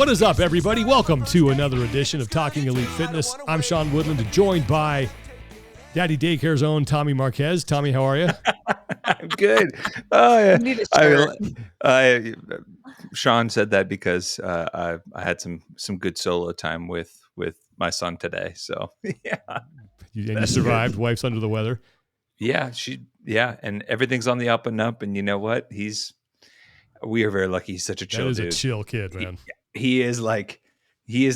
What is up, everybody? Welcome to another edition of Talking Elite Fitness. I'm Sean Woodland, joined by Daddy Daycare's own Tommy Marquez. Tommy, how are you? I'm good. Oh, yeah. You need a shirt. Sean said that because I had some good solo time with my son today. So yeah, You survived. Good. Wife's under the weather. Yeah, and everything's on the up and up. And you know what? We are very lucky. He's such a chill dude. That is a chill kid, man. He is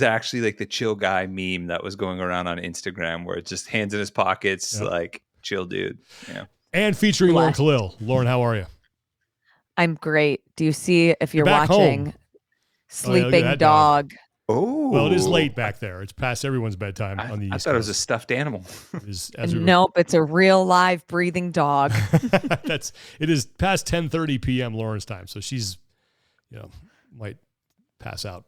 actually like the chill guy meme that was going around on Instagram, where it's just hands in his pockets, like chill dude. Yeah. And featuring Lauren Khalil. Lauren, how are you? I'm great. Do you see if you're back watching home. Sleeping Dog? Oh, well, it is late back there. It's past everyone's bedtime on the East Coast. I thought it was a stuffed animal. Nope, it's a real live breathing dog. It is past 10:30 p.m. Lauren's time, so she's, might pass out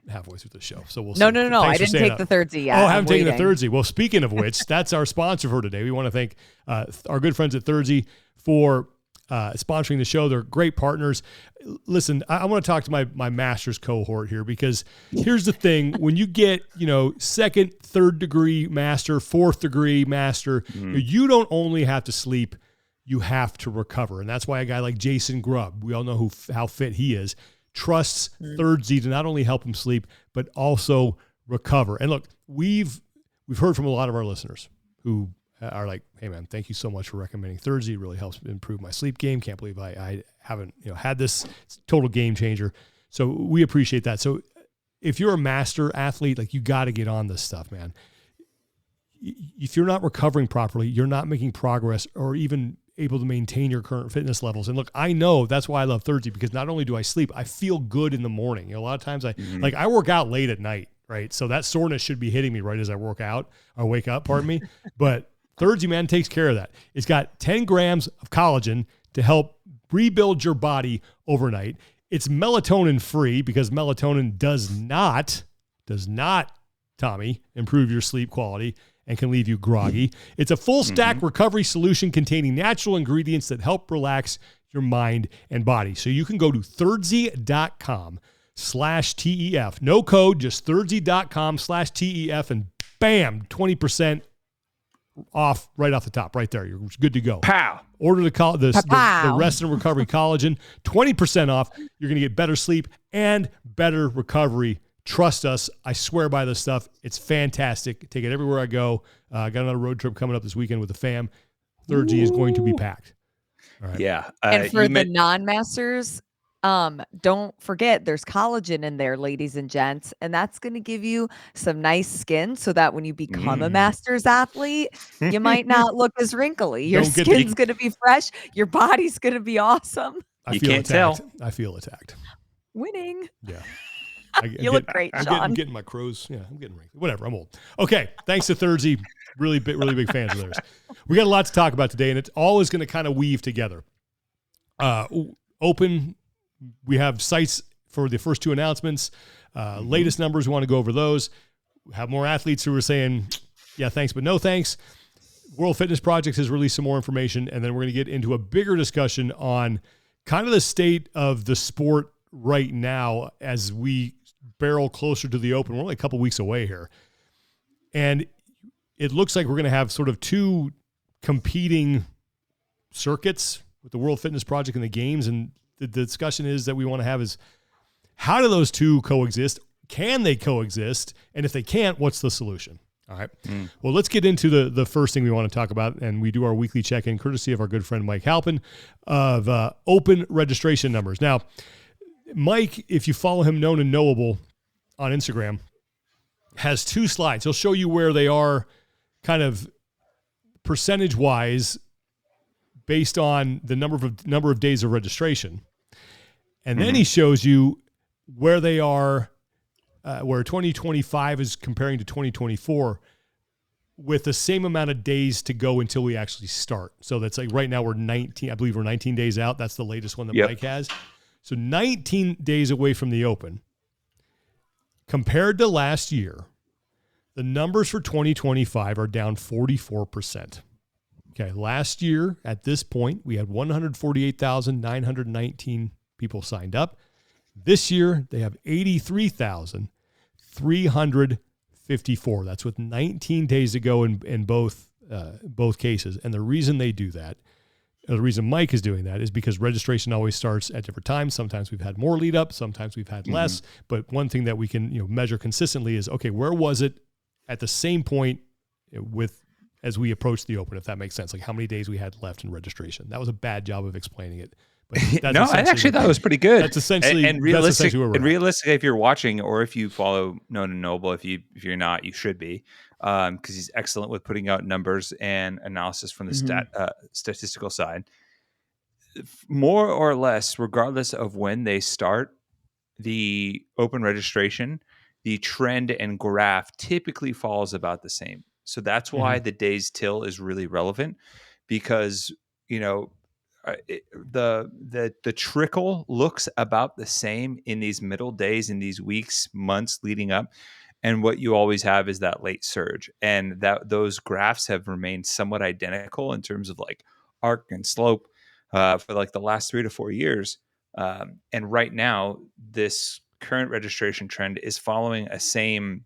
halfway through the show. So we'll see. No. I didn't take the Thirdzy yet. Oh, I haven't taken the Thirdzy. Well, speaking of which, that's our sponsor for today. We want to thank our good friends at Thirdzy for sponsoring the show. They're great partners. Listen, I want to talk to my master's cohort here, because here's the thing. When you get, second, third degree master, fourth degree master, you don't only have to sleep, you have to recover. And that's why a guy like Jason Grubb, we all know how fit he is, trusts Thirdzy to not only help him sleep, but also recover. And look, we've heard from a lot of our listeners who are like, hey man, thank you so much for recommending Thirdzy. It really helps improve my sleep game. Can't believe I haven't had this. It's a total game changer. So we appreciate that. So if you're a master athlete, like, you got to get on this stuff, man. If you're not recovering properly, you're not making progress or even able to maintain your current fitness levels. And look, I know that's why I love Thirdzy, because not only do I sleep, I feel good in the morning. A lot of times I work out late at night, right? So that soreness should be hitting me right as I wake up, pardon me. But Thirdzy, man, takes care of that. It's got 10 grams of collagen to help rebuild your body overnight. It's melatonin free, because melatonin does not, Tommy, improve your sleep quality and can leave you groggy. It's a full stack recovery solution containing natural ingredients that help relax your mind and body. So you can go to thirdzy.com/TEF. No code, just thirdzy.com/TEF, and bam, 20% off right off the top, right there. You're good to go. Pow. Order the Rest and Recovery Collagen, 20% off. You're going to get better sleep and better recovery. Trust us. I swear by this stuff. It's fantastic. Take it everywhere I go. I got another road trip coming up this weekend with the fam. Thirdzy is going to be packed. All right. Yeah. And for the non-masters, don't forget there's collagen in there, ladies and gents, and that's going to give you some nice skin, so that when you become a master's athlete, you might not look as wrinkly. Your skin's going to be fresh. Your body's going to be awesome. I feel attacked. Winning. Yeah. You look great, Sean. I'm getting my crows. Yeah, I'm getting wrinkled. Whatever, I'm old. Okay, thanks to Thirdzy. Really big fans of theirs. We got a lot to talk about today, and it's all is going to kind of weave together. Open. We have sites for the first two announcements. Latest numbers, we want to go over those. We have more athletes who are saying, yeah, thanks, but no thanks. World Fitness Projects has released some more information, and then we're going to get into a bigger discussion on kind of the state of the sport right now as we barrel closer to the Open. We're only a couple weeks away here. And it looks like we're going to have sort of two competing circuits with the World Fitness Project and the Games. And the discussion is that we want to have is, how do those two coexist? Can they coexist? And if they can't, what's the solution? All right. Well, let's get into the first thing we want to talk about. And we do our weekly check-in courtesy of our good friend Mike Halpin of Open registration numbers. Now, Mike, if you follow him, known and knowable on Instagram, has two slides. He'll show you where they are kind of percentage-wise based on the number of days of registration. And then he shows you where they are, where 2025 is comparing to 2024 with the same amount of days to go until we actually start. So that's like right now we're 19 days out. That's the latest one that Mike has. So 19 days away from the Open. Compared to last year, the numbers for 2025 are down 44%. Okay, last year at this point, we had 148,919 people signed up. This year, they have 83,354. That's with 19 days to go in both cases. And the reason they do that, the reason Mike is doing that, is because registration always starts at different times. Sometimes we've had more lead up, sometimes we've had less. But one thing that we can measure consistently is, okay, where was it at the same point as we approached the Open, if that makes sense, like how many days we had left in registration. That was a bad job of explaining it. But no, I actually thought it was pretty good. That's essentially and realistic. Where we're and realistically, if you're watching or if you follow Known and Noble, if you're not, you should be, because he's excellent with putting out numbers and analysis from the statistical side. More or less, regardless of when they start the Open registration, the trend and graph typically falls about the same. So that's why the days till is really relevant, because the trickle looks about the same in these middle days, in these weeks, months leading up, and what you always have is that late surge, and that those graphs have remained somewhat identical in terms of like arc and slope for like the last 3 to 4 years. And right now, this current registration trend is following the same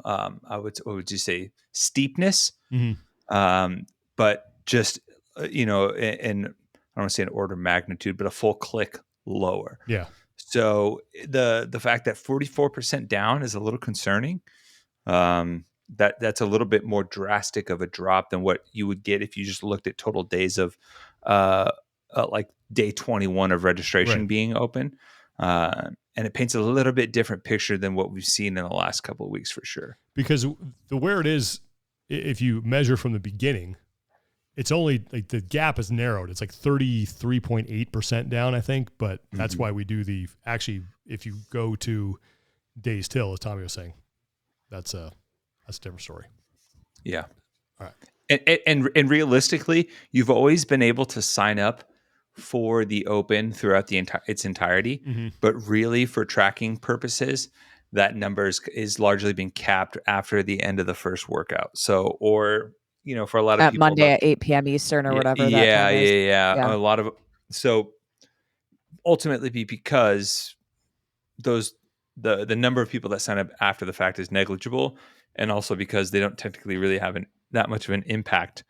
what would you say, steepness, but just and I don't want to say an order of magnitude, but a full click lower. Yeah. So the fact that 44% down is a little concerning. That's a little bit more drastic of a drop than what you would get if you just looked at total days of like day 21 of registration being open. And it paints a little bit different picture than what we've seen in the last couple of weeks for sure. Because where it is, if you measure from the beginning, it's only like the gap is narrowed. It's like 33.8% down, I think. But that's why we do if you go to days till, as Tommy was saying, that's a different story. Yeah. All right. And realistically, you've always been able to sign up for the Open throughout its entirety, but really for tracking purposes, that number is largely been capped after the end of the first workout. So, or for a lot of people, Monday at 8 p.m. Eastern or whatever. Yeah. A lot of so ultimately because the number of people that sign up after the fact is negligible, and also because they don't technically really have that much of an impact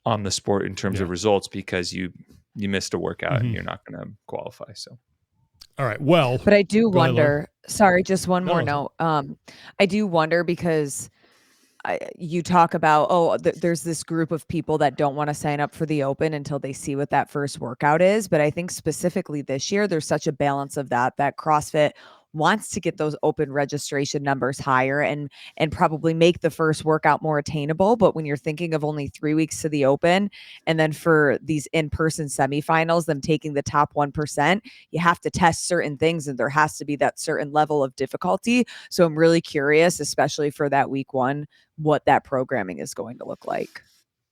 on the sport in terms of results, because you missed a workout and you're not going to qualify. So, all right. Well, but I do wonder, sorry, just one more note. I do wonder because you talk about, there's this group of people that don't want to sign up for the Open until they see what that first workout is. But I think specifically this year, there's such a balance of that CrossFit wants to get those Open registration numbers higher and probably make the first workout more attainable. But when you're thinking of only 3 weeks to the Open, and then for these in-person semifinals, them taking the top 1%, you have to test certain things, and there has to be that certain level of difficulty. So I'm really curious, especially for that week one, what that programming is going to look like.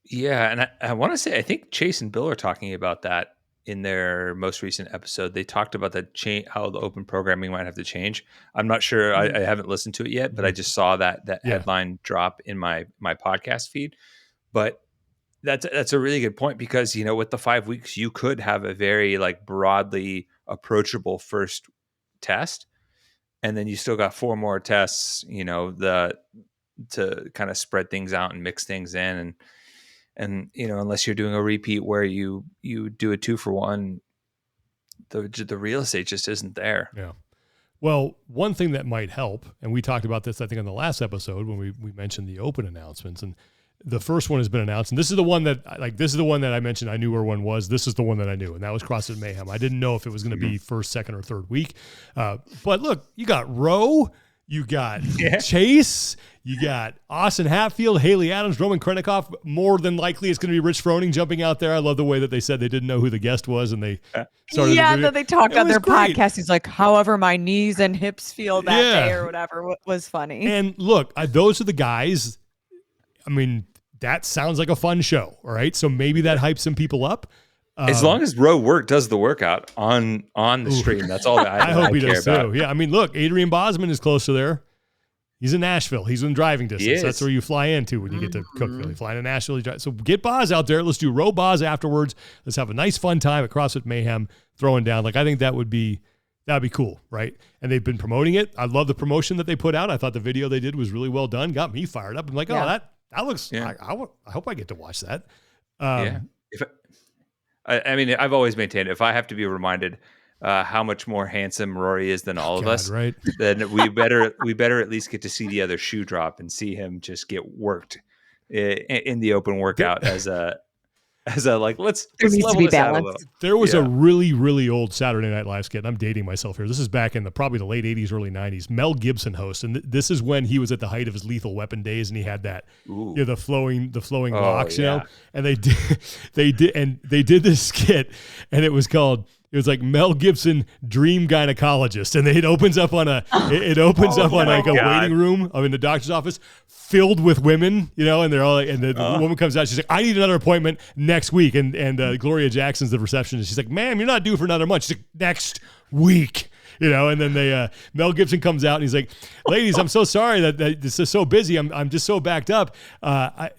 Yeah. And I want to say, I think Chase and Bill are talking about that in their most recent episode. They talked about how the Open programming might have to change. I'm not sure. I haven't listened to it yet, but I just saw that headline drop in my podcast feed. But that's a really good point, because, with the 5 weeks, you could have a very like broadly approachable first test. And then you still got 4 more tests, to kind of spread things out and mix things in. And unless you're doing a repeat where you do a 2-for-1, the real estate just isn't there. Yeah. Well, one thing that might help, and we talked about this, I think, on the last episode when we mentioned the Open announcements, and the first one has been announced, and this is the one that I mentioned. I knew where one was. This is the one that I knew, and that was CrossFit Mayhem. I didn't know if it was going to be first, second, or third week. But look, you got Rowe, you got Chase, you got Austin Hatfield, Haley Adams, Roman Krennikov. More than likely, it's going to be Rich Froning jumping out there. I love the way that they said they didn't know who the guest was, and they started. Yeah, that they talked on their podcast. He's like, however my knees and hips feel that day or whatever was funny. And look, those are the guys. I mean, that sounds like a fun show. All right, so maybe that hypes some people up. As long as Roe does the workout on the stream, that's all that I hope he care does about. too. Yeah, I mean, look, Adrian Bosman is close to there. He's in Nashville. He's in driving distance. That's where you fly into when you get to Cookville. You fly into Nashville. So get Boz out there. Let's do Roe Boz afterwards. Let's have a nice fun time at CrossFit Mayhem throwing down. Like, I think that would be That'd be cool, right? And they've been promoting it. I love the promotion that they put out. I thought the video they did was really well done. Got me fired up. I'm like, oh, that looks. Yeah. I hope I get to watch that. Yeah. I mean, I've always maintained if I have to be reminded how much more handsome Rory is than all of us, right? Then we better at least get to see the other shoe drop and see him just get worked in the open workout as a like let's level this out a little. There was a really, really old Saturday Night Live skit. And I'm dating myself here. This is back in probably the late 80s, early 90s. Mel Gibson hosts, and this is when he was at the height of his Lethal Weapon days, and he had that the flowing locks, you know. And they did this skit, and it was like Mel Gibson Dream Gynecologist, and it opens up on a waiting room in the doctor's office filled with women, you know, and they're all like, and the woman comes out, she's like, I need another appointment next week, and Gloria Jackson's the receptionist. She's like, ma'am, you're not due for another month. She's like, next week. You know, and then Mel Gibson comes out and he's like, ladies, I'm so sorry that this is so busy. I'm just so backed up. I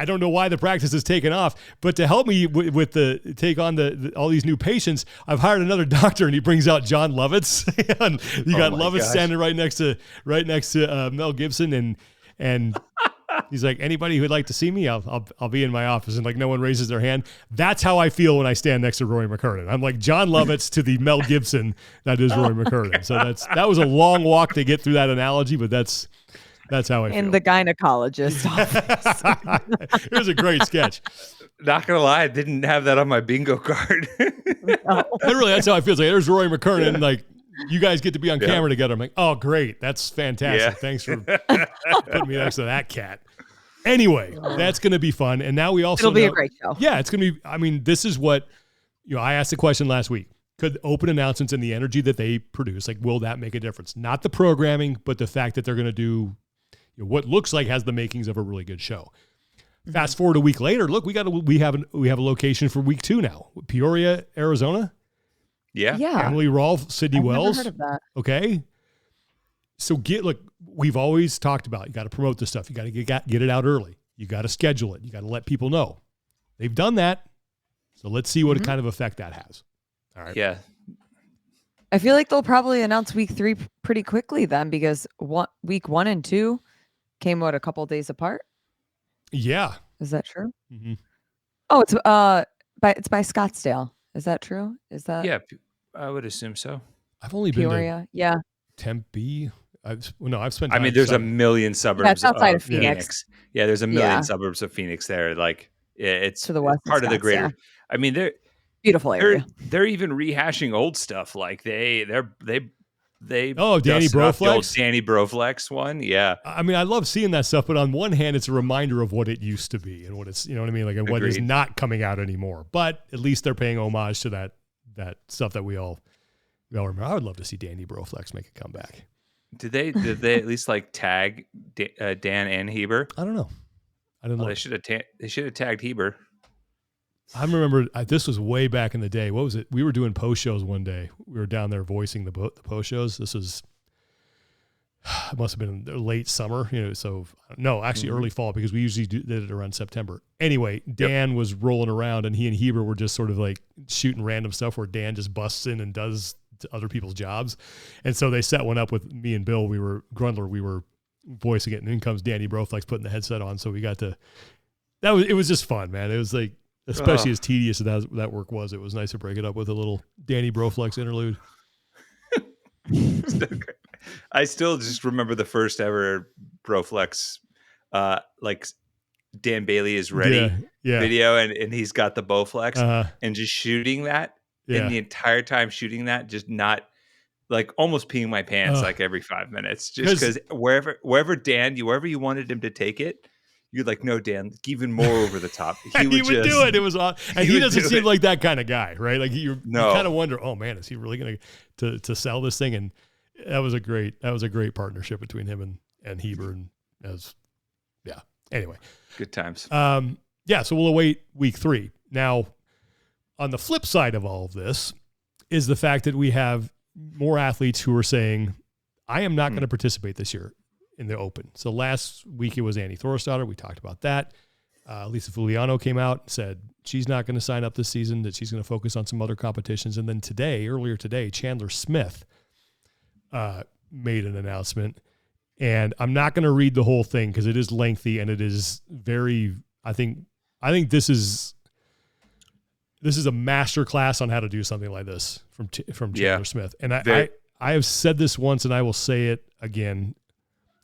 don't know why the practice is taken off, but to help me with take on all these new patients, I've hired another doctor, and he brings out John Lovitz. And you got Lovitz standing right next to Mel Gibson, and he's like, anybody who'd like to see me, I'll be in my office. And like, no one raises their hand. That's how I feel when I stand next to Rory McKernan. I'm like John Lovitz to the Mel Gibson that is Rory McKernan. So that was a long walk to get through that analogy, but that's how I feel. In the gynecologist office. It was a great sketch. Not gonna lie, I didn't have that on my bingo card. No. Literally, that's how I feel. It's like, there's Rory McKernan, like, you guys get to be on camera together. I'm like, oh, great. That's fantastic. Yeah. Thanks for putting me next to that cat. Anyway, that's going to be fun. And now we also It'll be a great show. Yeah, it's going to be, I mean, this is what, I asked the question last week. Could open announcements and the energy that they produce, like, will that make a difference? Not the programming, but the fact that they're going to do what looks like has the makings of a really good show. Mm-hmm. Fast forward a week later, look, we have a location for week 2 now. Peoria, Arizona. Yeah. Emily Rolfe, Sydney Wells. Never heard of that. Okay. So we've always talked about, you got to promote this stuff. You got to get it out early. You got to schedule it. You got to let people know. They've done that. So let's see what kind of effect that has. All right. Yeah. I feel like they'll probably announce week 3 pretty quickly then, because week 1 and 2 came a couple of days apart. Yeah. Is that true? Mm-hmm. Oh, it's by Scottsdale. Is that true? Is that? Yeah, I would assume so. I've only Peoria. been to Tempe. I've spent time. I mean, there's a million suburbs outside of Phoenix. Yeah, there's a million suburbs of Phoenix there. Like, it's to the west, part of the greater. Yeah. I mean, they're beautiful area. They're even rehashing old stuff. Like they Danny Broflex, Danny Broflex one. Yeah. I mean, I love seeing that stuff, but on one hand, it's a reminder of what it used to be and what it's, you know what I mean? Like, and what is not coming out anymore, but at least they're paying homage to that stuff that we all remember. I would love to see Danny Broflex make a comeback. Did they at least like tag Dan and Heber? I don't know. I don't know. They should have tagged Heber. I remember this was way back in the day. What was it? We were doing post shows one day. We were down there voicing the post shows. This was, it must have been late summer, so no, actually early fall, because we usually did it around September. Anyway, Dan was rolling around, and he and Heber were just sort of like shooting random stuff where Dan just busts in and does other people's jobs. And so they set one up with me and Bill. We were voicing it, and in comes Danny Broflex putting the headset on. So we got to, it was just fun, man. It was like, especially as tedious as that work was, it was nice to break it up with a little Danny Broflex interlude. I still just remember the first ever Broflex, like Dan Bailey is ready video, and he's got the Bowflex, and just shooting that, and the entire time shooting that, just not like almost peeing my pants like every 5 minutes, just because wherever Dan, wherever you wanted him to take it, you're like, no, Dan, even more over the top. He would do it. It was awesome. And he doesn't seem like that kind of guy, right? Like you kind of wonder, oh man, is he really going to sell this thing? And that was a great partnership between him and Heber, and anyway, good times. So we'll await week 3. Now, on the flip side of all of this is the fact that we have more athletes who are saying, I am not going to participate this year in the open. So last week it was Annie Thorisdottir. We talked about that. Lisa Fuliano came out and said she's not going to sign up this season, that she's going to focus on some other competitions. And then earlier today, Chandler Smith made an announcement. And I'm not going to read the whole thing because it is lengthy and it is very, I think this is a master class on how to do something like this from Chandler Smith. And I have said this once and I will say it again.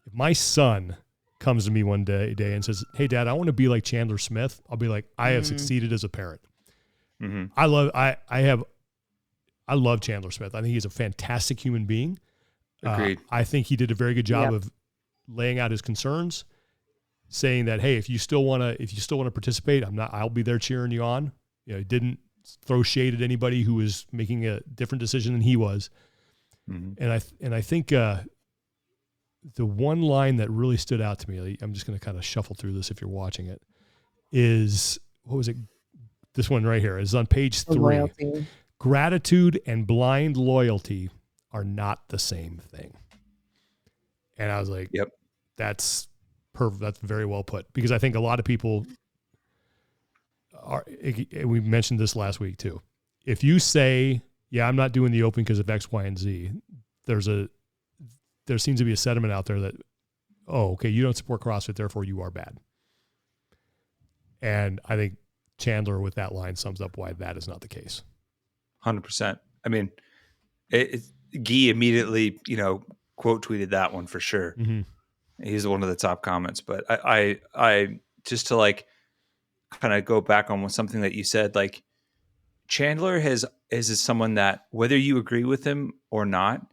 If my son comes to me one day and says, "Hey Dad, I want to be like Chandler Smith," I'll be like, I have succeeded as a parent. Mm-hmm. I love Chandler Smith. I think he's a fantastic human being. Agreed. I think he did a very good job of laying out his concerns, saying that, hey, if you still want to participate, I'll be there cheering you on. He didn't throw shade at anybody who was making a different decision than he was. Mm-hmm. And I think the one line that really stood out to me, I'm just going to kind of shuffle through this if you're watching it, is, what was it? This one right here is on page 3. Loyalty. Gratitude and blind loyalty are not the same thing. And I was like, yep, that's perfect. That's very well put, because I think a lot of people we mentioned this last week too. If you say, yeah, I'm not doing the open because of X, Y, and Z, there seems to be a sentiment out there that, oh, okay, you don't support CrossFit, therefore you are bad. And I think Chandler with that line sums up why that is not the case. 100%. I mean, Guy immediately, quote tweeted that one for sure. Mm-hmm. He's one of the top comments, but I just to like kind of go back on something that you said, like Chandler is someone that, whether you agree with him or not,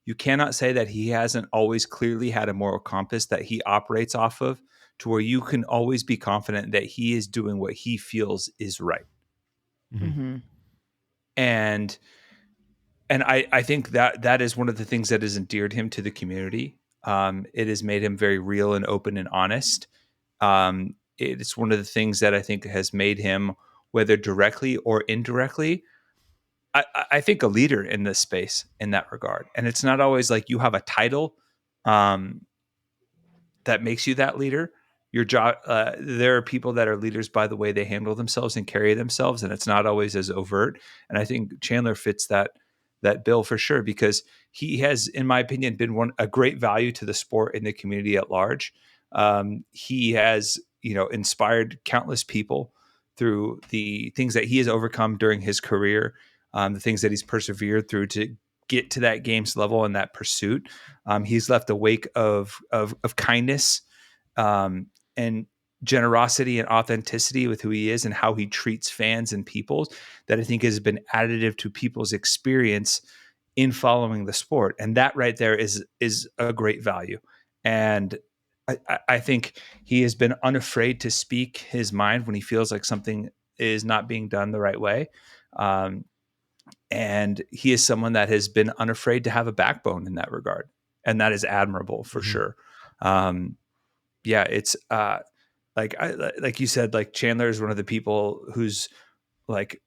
you cannot say that he hasn't always clearly had a moral compass that he operates off of, to where you can always be confident that he is doing what he feels is right. Mm-hmm. And I think that is one of the things that has endeared him to the community. It has made him very real and open and honest. It's one of the things that I think has made him, whether directly or indirectly, I think a leader in this space in that regard. And it's not always like you have a title that makes you that leader. Your job, there are people that are leaders by the way they handle themselves and carry themselves, and it's not always as overt. And I think Chandler fits that bill for sure, because he has, in my opinion, been a great value to the sport and the community at large. He has, inspired countless people through the things that he has overcome during his career, the things that he's persevered through to get to that games level and that pursuit. He's left a wake of kindness and generosity and authenticity with who he is and how he treats fans and people, that I think has been additive to people's experience in following the sport. And that right there is a great value. And I think he has been unafraid to speak his mind when he feels like something is not being done the right way. And he is someone that has been unafraid to have a backbone in that regard. And that is admirable for sure. It's like you said, like Chandler is one of the people who's like,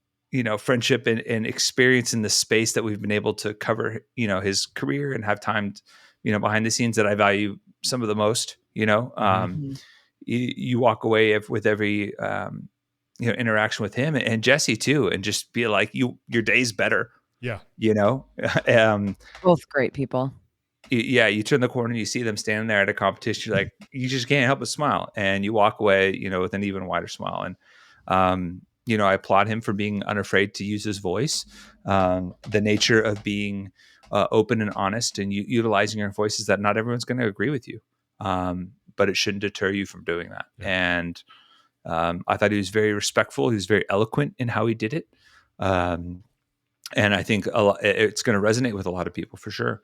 friendship and experience in the space that we've been able to cover, his career and have time, behind the scenes, that I value some of the most, you walk away with every, interaction with him and Jesse too, and just be like, your day's better. Yeah. Both great people. You turn the corner, you see them standing there at a competition, you're like, you just can't help but smile, and you walk away, with an even wider smile. And, I applaud him for being unafraid to use his voice, the nature of being open and honest, and utilizing your voices that not everyone's going to agree with you. But it shouldn't deter you from doing that. Yeah. And I thought he was very respectful. He was very eloquent in how he did it. And I think it's going to resonate with a lot of people for sure.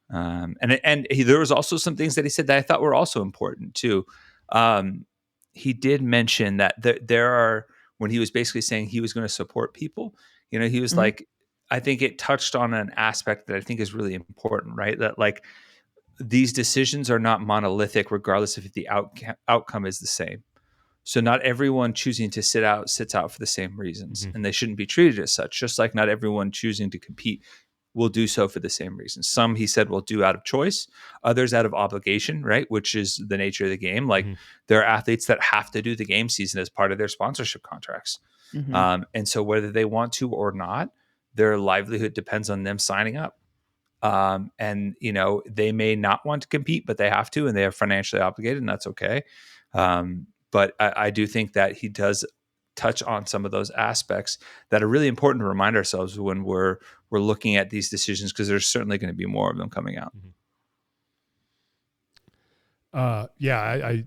There was also some things that he said that I thought were also important too. He did mention that there are, when he was basically saying he was going to support people, he was like, I think it touched on an aspect that I think is really important, right? That like these decisions are not monolithic, regardless if the outcome is the same. So not everyone choosing to sits out for the same reasons, and they shouldn't be treated as such. Just like not everyone choosing to compete will do so for the same reason. Some, he said, will do out of choice, others out of obligation, right? Which is the nature of the game. Like there are athletes that have to do the game season as part of their sponsorship contracts. And so whether they want to or not, their livelihood depends on them signing up. And, they may not want to compete, but they have to, and they are financially obligated, and that's okay. But I do think that he does touch on some of those aspects that are really important to remind ourselves when we're looking at these decisions, because there's certainly going to be more of them coming out. I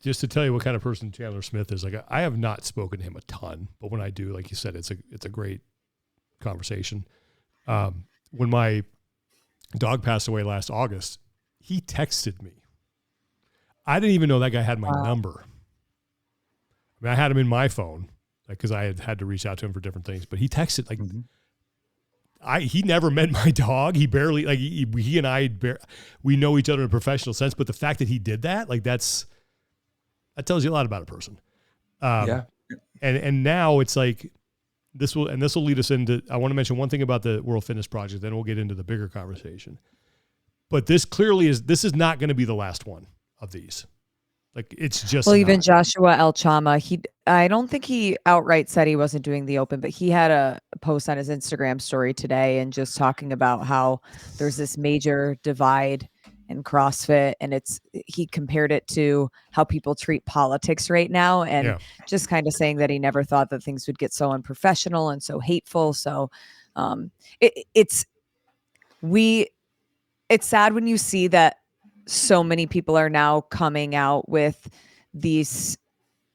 just to tell you what kind of person Chandler Smith is, like I have not spoken to him a ton, but when I do, like you said, it's a great conversation. When my dog passed away last August, he texted me. I didn't even know that guy had my number. I mean, I had him in my phone because I had to reach out to him for different things, but he texted he never met my dog. He barely, like he and I, we know each other in a professional sense, but the fact that he did that, like that tells you a lot about a person. And now it's like, this will lead us into, I want to mention one thing about the World Fitness Project, then we'll get into the bigger conversation. But this is not going to be the last one of these. Like it's just even Joshua El Chama, I don't think he outright said he wasn't doing the open, but he had a post on his Instagram story today and just talking about how there's this major divide in CrossFit, and he compared it to how people treat politics right now, and just kind of saying that he never thought that things would get so unprofessional and so hateful. So it's sad when you see that so many people are now coming out with these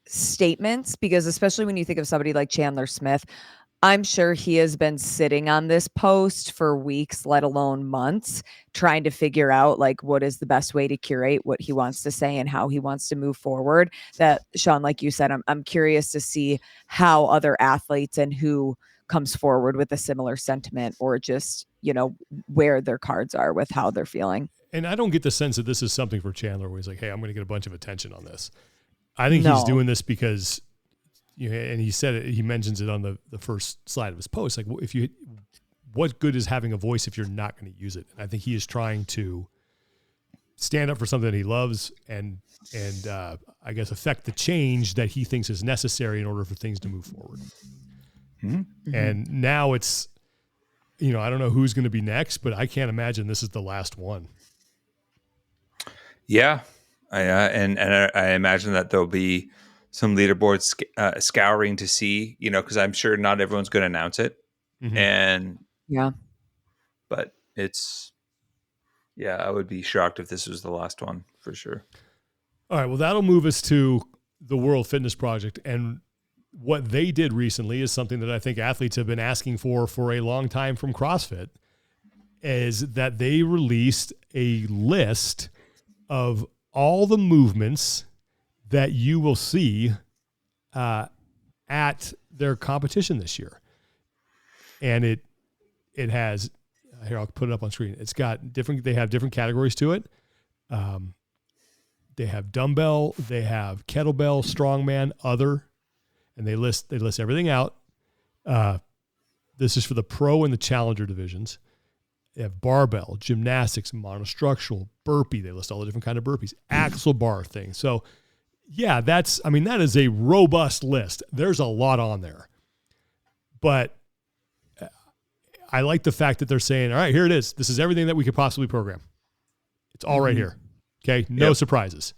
statements, because especially when you think of somebody like Chandler Smith, I'm sure he has been sitting on this post for weeks, let alone months, trying to figure out like what is the best way to curate what he wants to say and how he wants to move forward. That, Sean, like you said, I'm curious to see how other athletes and who comes forward with a similar sentiment, or just, where their cards are with how they're feeling. And I don't get the sense that this is something for Chandler where he's like, hey, I'm going to get a bunch of attention on this. I think he's doing this because, and he said it, he mentions it on the first slide of his post. Like, what good is having a voice if you're not going to use it? And I think he is trying to stand up for something that he loves and I guess affect the change that he thinks is necessary in order for things to move forward. And now it's, I don't know who's going to be next, but I can't imagine this is the last one. Yeah. And I imagine that there'll be some leaderboards scouring to see, because I'm sure not everyone's going to announce it. But I would be shocked if this was the last one for sure. All right. Well, that'll move us to the World Fitness Project. And what they did recently is something that I think athletes have been asking for a long time from CrossFit, is that they released a list of all the movements that you will see at their competition this year. And it has, here, I'll put it up on screen. It's got they have different categories to it. They have dumbbell, they have kettlebell, strongman, other, and they list everything out. This is for the pro and the challenger divisions. They have barbell, gymnastics, monostructural, burpee. They list all the different kind of burpees, axle bar thing. So yeah, that is a robust list. There's a lot on there, but I like the fact that they're saying, all right, here it is. This is everything that we could possibly program. It's all right here. Okay. No surprises.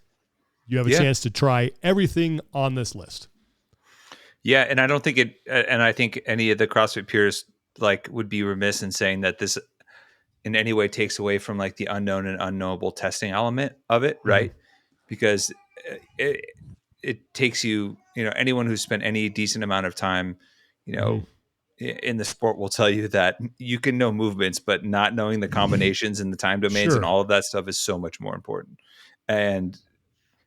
You have a chance to try everything on this list. Yeah. And I don't think and I think any of the CrossFit peers would be remiss in saying that this in any way takes away from the unknown and unknowable testing element of it. Right. Because it takes you, anyone who's spent any decent amount of time, in the sport will tell you that you can know movements, but not knowing the combinations and the time domains and all of that stuff is so much more important. And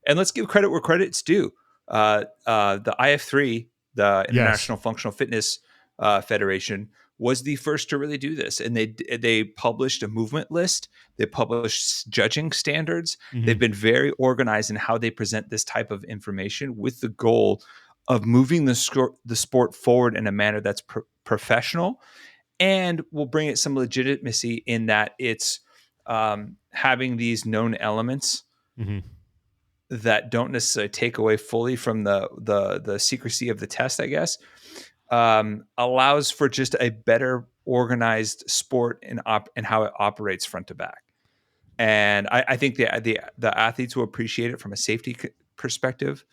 let's give credit where credit's due. The IF3, the International Functional Fitness Federation, was the first to really do this. And they published a movement list. They published judging standards. They've been very organized in how they present this type of information, with the goal of moving the sport forward in a manner that's professional and will bring it some legitimacy in that it's having these known elements that don't necessarily take away fully from the secrecy of the test, I guess, allows for just a better organized sport and how it operates front to back. And I think the athletes will appreciate it from a safety perspective.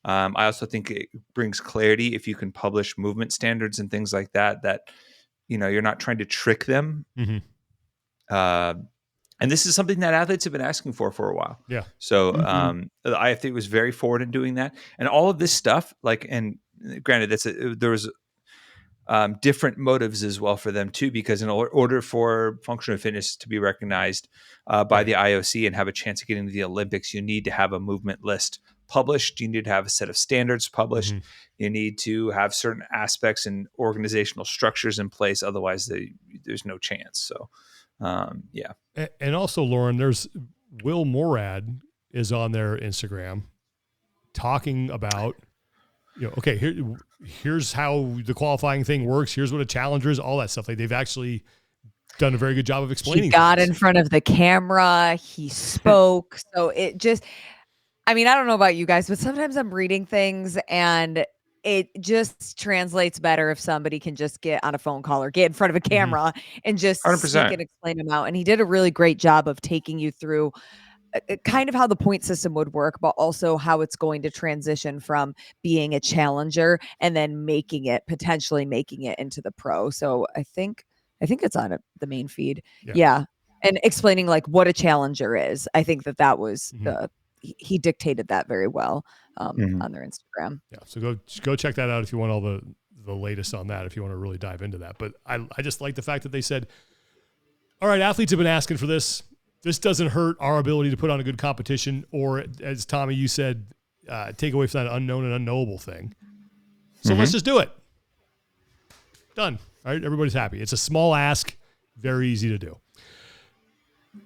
I also think it brings clarity if you can publish movement standards and things like that, you're not trying to trick them. And this is something that athletes have been asking for a while. Yeah. So the IFT was very forward in doing that. And all of this stuff, and granted, there was different motives as well for them too, because in order for functional fitness to be recognized by the IOC and have a chance of getting to the Olympics, you need to have a movement list published. You need to have a set of standards published. You need to have certain aspects and organizational structures in place. Otherwise, there's no chance. So, yeah. And also, Lauren, there's Will Morad is on their Instagram talking about, okay, here's how the qualifying thing works. Here's what a challenger is, all that stuff. Like, they've actually done a very good job of explaining. He got in front of the camera. He spoke. So it just, I don't know about you guys, but sometimes I'm reading things and it just translates better if somebody can just get on a phone call or get in front of a camera and just 100%. speak and explain them out. And he did a really great job of taking you through kind of how the point system would work, but also how it's going to transition from being a challenger and then potentially making it into the pro. So I think it's on the main feed. Yeah. And explaining what a challenger is. I think that was he dictated that very well on their Instagram. Yeah. So go check that out if you want all the latest on that, if you want to really dive into that. But I just like the fact that they said, all right, athletes have been asking for this. This doesn't hurt our ability to put on a good competition, or as Tommy, you said, take away from that unknown and unknowable thing. So let's just do it. Done. All right. Everybody's happy. It's a small ask, very easy to do.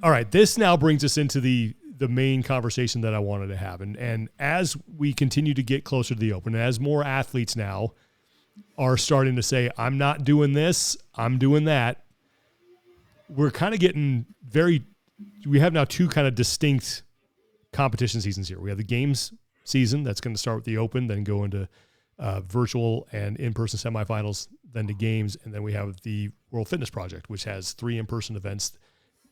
All right. This now brings us into the main conversation that I wanted to have. And as we continue to get closer to the Open, and as more athletes now are starting to say, I'm not doing this, I'm doing that, we're kind of getting we have now two kind of distinct competition seasons here. We have the games season that's going to start with the Open, then go into virtual and in-person semifinals, then to games. And then we have the World Fitness Project, which has 3 in-person events,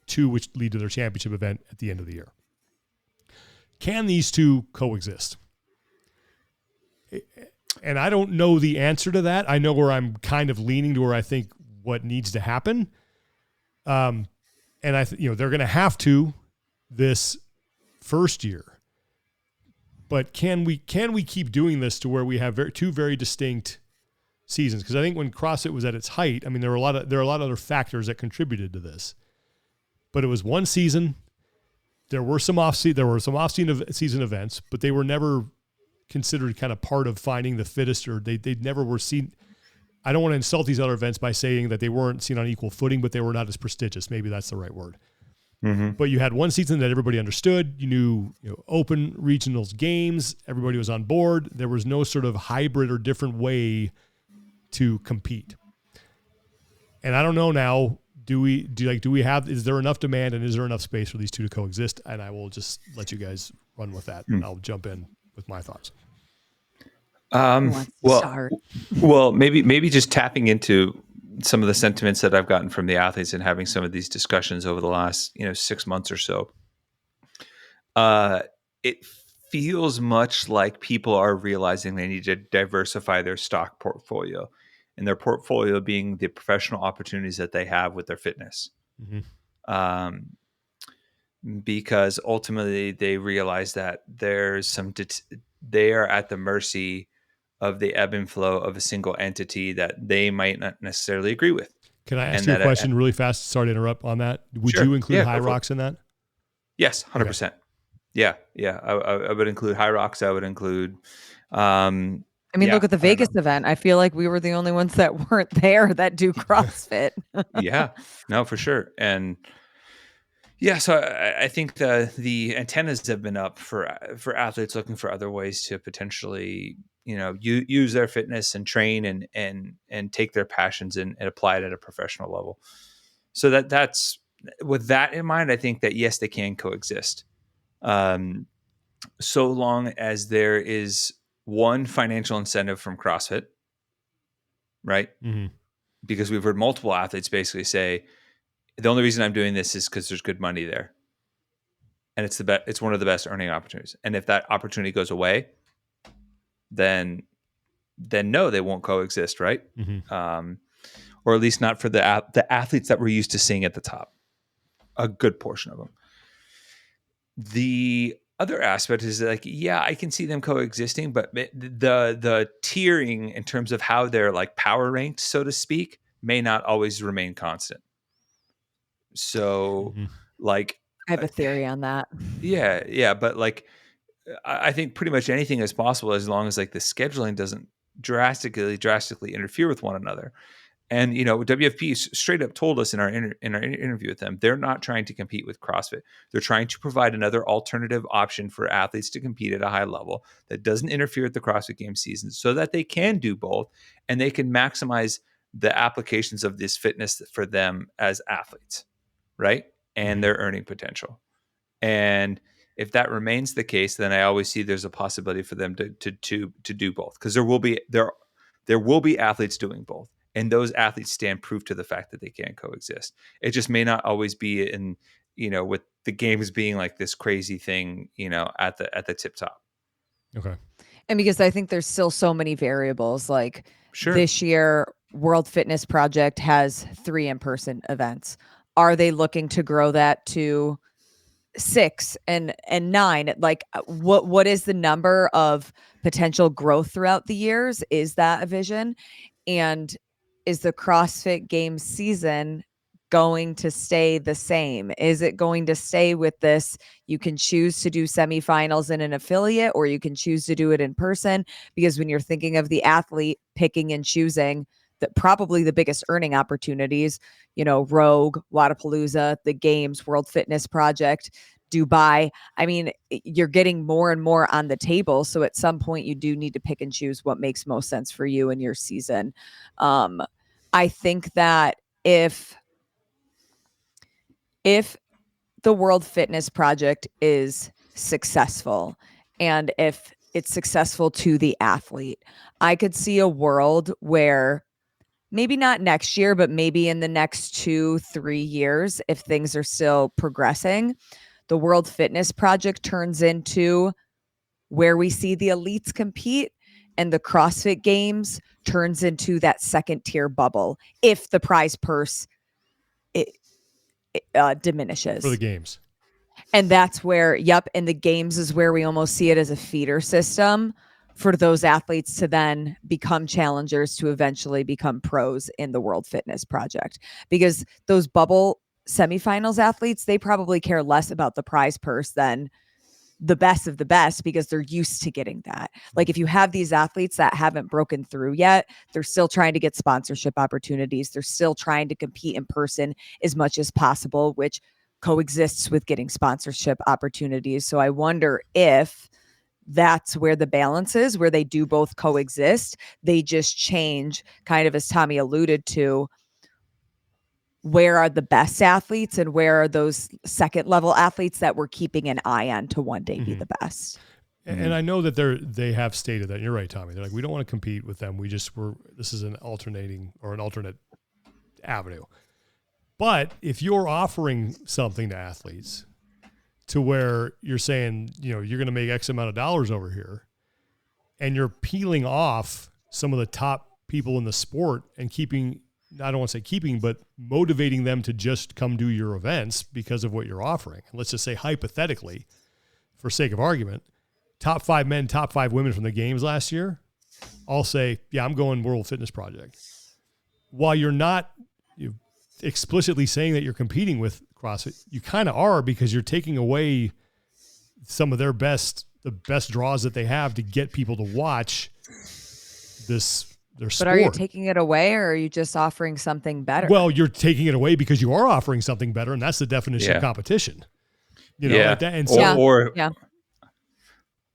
2 which lead to their championship event at the end of the year. Can these two coexist? And I don't know the answer to that. I know where I'm kind of leaning to where I think what needs to happen. And they're going to have to this first year. But can we keep doing this to where we have two very distinct seasons? Because I think when CrossFit was at its height, there are a lot of other factors that contributed to this. But it was one season. There were some off-season events, but they were never considered kind of part of finding the fittest, or they never were seen. I don't want to insult these other events by saying that they weren't seen on equal footing, but they were not as prestigious. Maybe that's the right word. But you had one season that everybody understood. You knew, Open, regionals, games. Everybody was on board. There was no sort of hybrid or different way to compete. And I don't know now. Is there enough demand and is there enough space for these two to coexist? And I will just let you guys run with that, and I'll jump in with my thoughts. Well, maybe just tapping into some of the sentiments that I've gotten from the athletes and having some of these discussions over the last 6 months or so. It feels much like people are realizing they need to diversify their stock portfolio, and their portfolio being the professional opportunities that they have with their fitness. Because ultimately they realize that there's they are at the mercy of the ebb and flow of a single entity that they might not necessarily agree with. Can I ask you a question really fast? Sorry to interrupt on that. Would you include High Rocks in that? Yes, 100%. Okay. Yeah. I would include High Rocks. I would include... look at the Vegas event. I feel like we were the only ones that weren't there that do CrossFit. Yeah, no, for sure. And yeah, so I think the antennas have been up for athletes looking for other ways to potentially use their fitness and train and take their passions and apply it at a professional level. So that's with that in mind, I think that yes, they can coexist. So long as there is one financial incentive from CrossFit, right? Mm-hmm. Because we've heard multiple athletes basically say, the only reason I'm doing this is because there's good money there. And it's one of the best earning opportunities. And if that opportunity goes away, then no, they won't coexist, right? Mm-hmm. Or at least not for the athletes that we're used to seeing at the top, a good portion of them. The other aspect is like, yeah, I can see them coexisting, but the tiering in terms of how they're like power ranked, so to speak, may not always remain constant. So like, I have a theory on that. Yeah. But like, I think pretty much anything is possible as long as like the scheduling doesn't drastically interfere with one another. And, WFP straight up told us in our interview with them, they're not trying to compete with CrossFit. They're trying to provide another alternative option for athletes to compete at a high level that doesn't interfere with the CrossFit Games season so that they can do both and they can maximize the applications of this fitness for them as athletes, right? And their earning potential. And if that remains the case, then I always see there's a possibility for them to do both, because there will be athletes doing both. And those athletes stand proof to the fact that they can coexist. It just may not always be in, with the games being like this crazy thing, at the tip top. Okay. And because I think there's still so many variables, like this year, World Fitness Project has 3 in-person events. Are they looking to grow that to 6 and 9? Like what is the number of potential growth throughout the years? Is that a vision? And is the CrossFit Games season going to stay the same? Is it going to stay with this? You can choose to do semifinals in an affiliate, or you can choose to do it in person. Because when you're thinking of the athlete picking and choosing, that probably the biggest earning opportunities, Rogue, Wadapalooza, the Games, World Fitness Project, Dubai. I mean, you're getting more and more on the table. So at some point you do need to pick and choose what makes most sense for you in your season. I think that if the World Fitness Project is successful, and if it's successful to the athlete, I could see a world where maybe not next year, but maybe in the next 2-3 years, if things are still progressing, the World Fitness Project turns into where we see the elites compete, and the CrossFit Games turns into that second tier bubble if the prize purse diminishes for the games. And that's where, and the games is where we almost see it as a feeder system for those athletes to then become challengers to eventually become pros in the World Fitness Project. Because those bubble semifinals athletes, they probably care less about the prize purse than the best of the best, because they're used to getting that. Like if you have these athletes that haven't broken through yet, they're still trying to get sponsorship opportunities. They're still trying to compete in person as much as possible, which coexists with getting sponsorship opportunities. So I wonder if that's where the balance is, where they do both coexist. They just change, kind of as Tommy alluded to, where are the best athletes and where are those second level athletes that we're keeping an eye on to one day be the best. And I know that they have stated that. And you're right, Tommy. They're like, we don't want to compete with them. This is an alternate avenue. But if you're offering something to athletes to where you're saying, you're going to make X amount of dollars over here, and you're peeling off some of the top people in the sport and I don't want to say keeping, but motivating them to just come do your events because of what you're offering. And let's just say hypothetically, for sake of argument, top 5 men, top 5 women from the games last year, I'll say, yeah, I'm going World Fitness Project. While you're not explicitly saying that you're competing with CrossFit, you kind of are, because you're taking away some of the best draws that they have to get people to watch their sport. But are you taking it away, or are you just offering something better? Well, you're taking it away because you are offering something better, and that's the definition of competition. Like that. And so,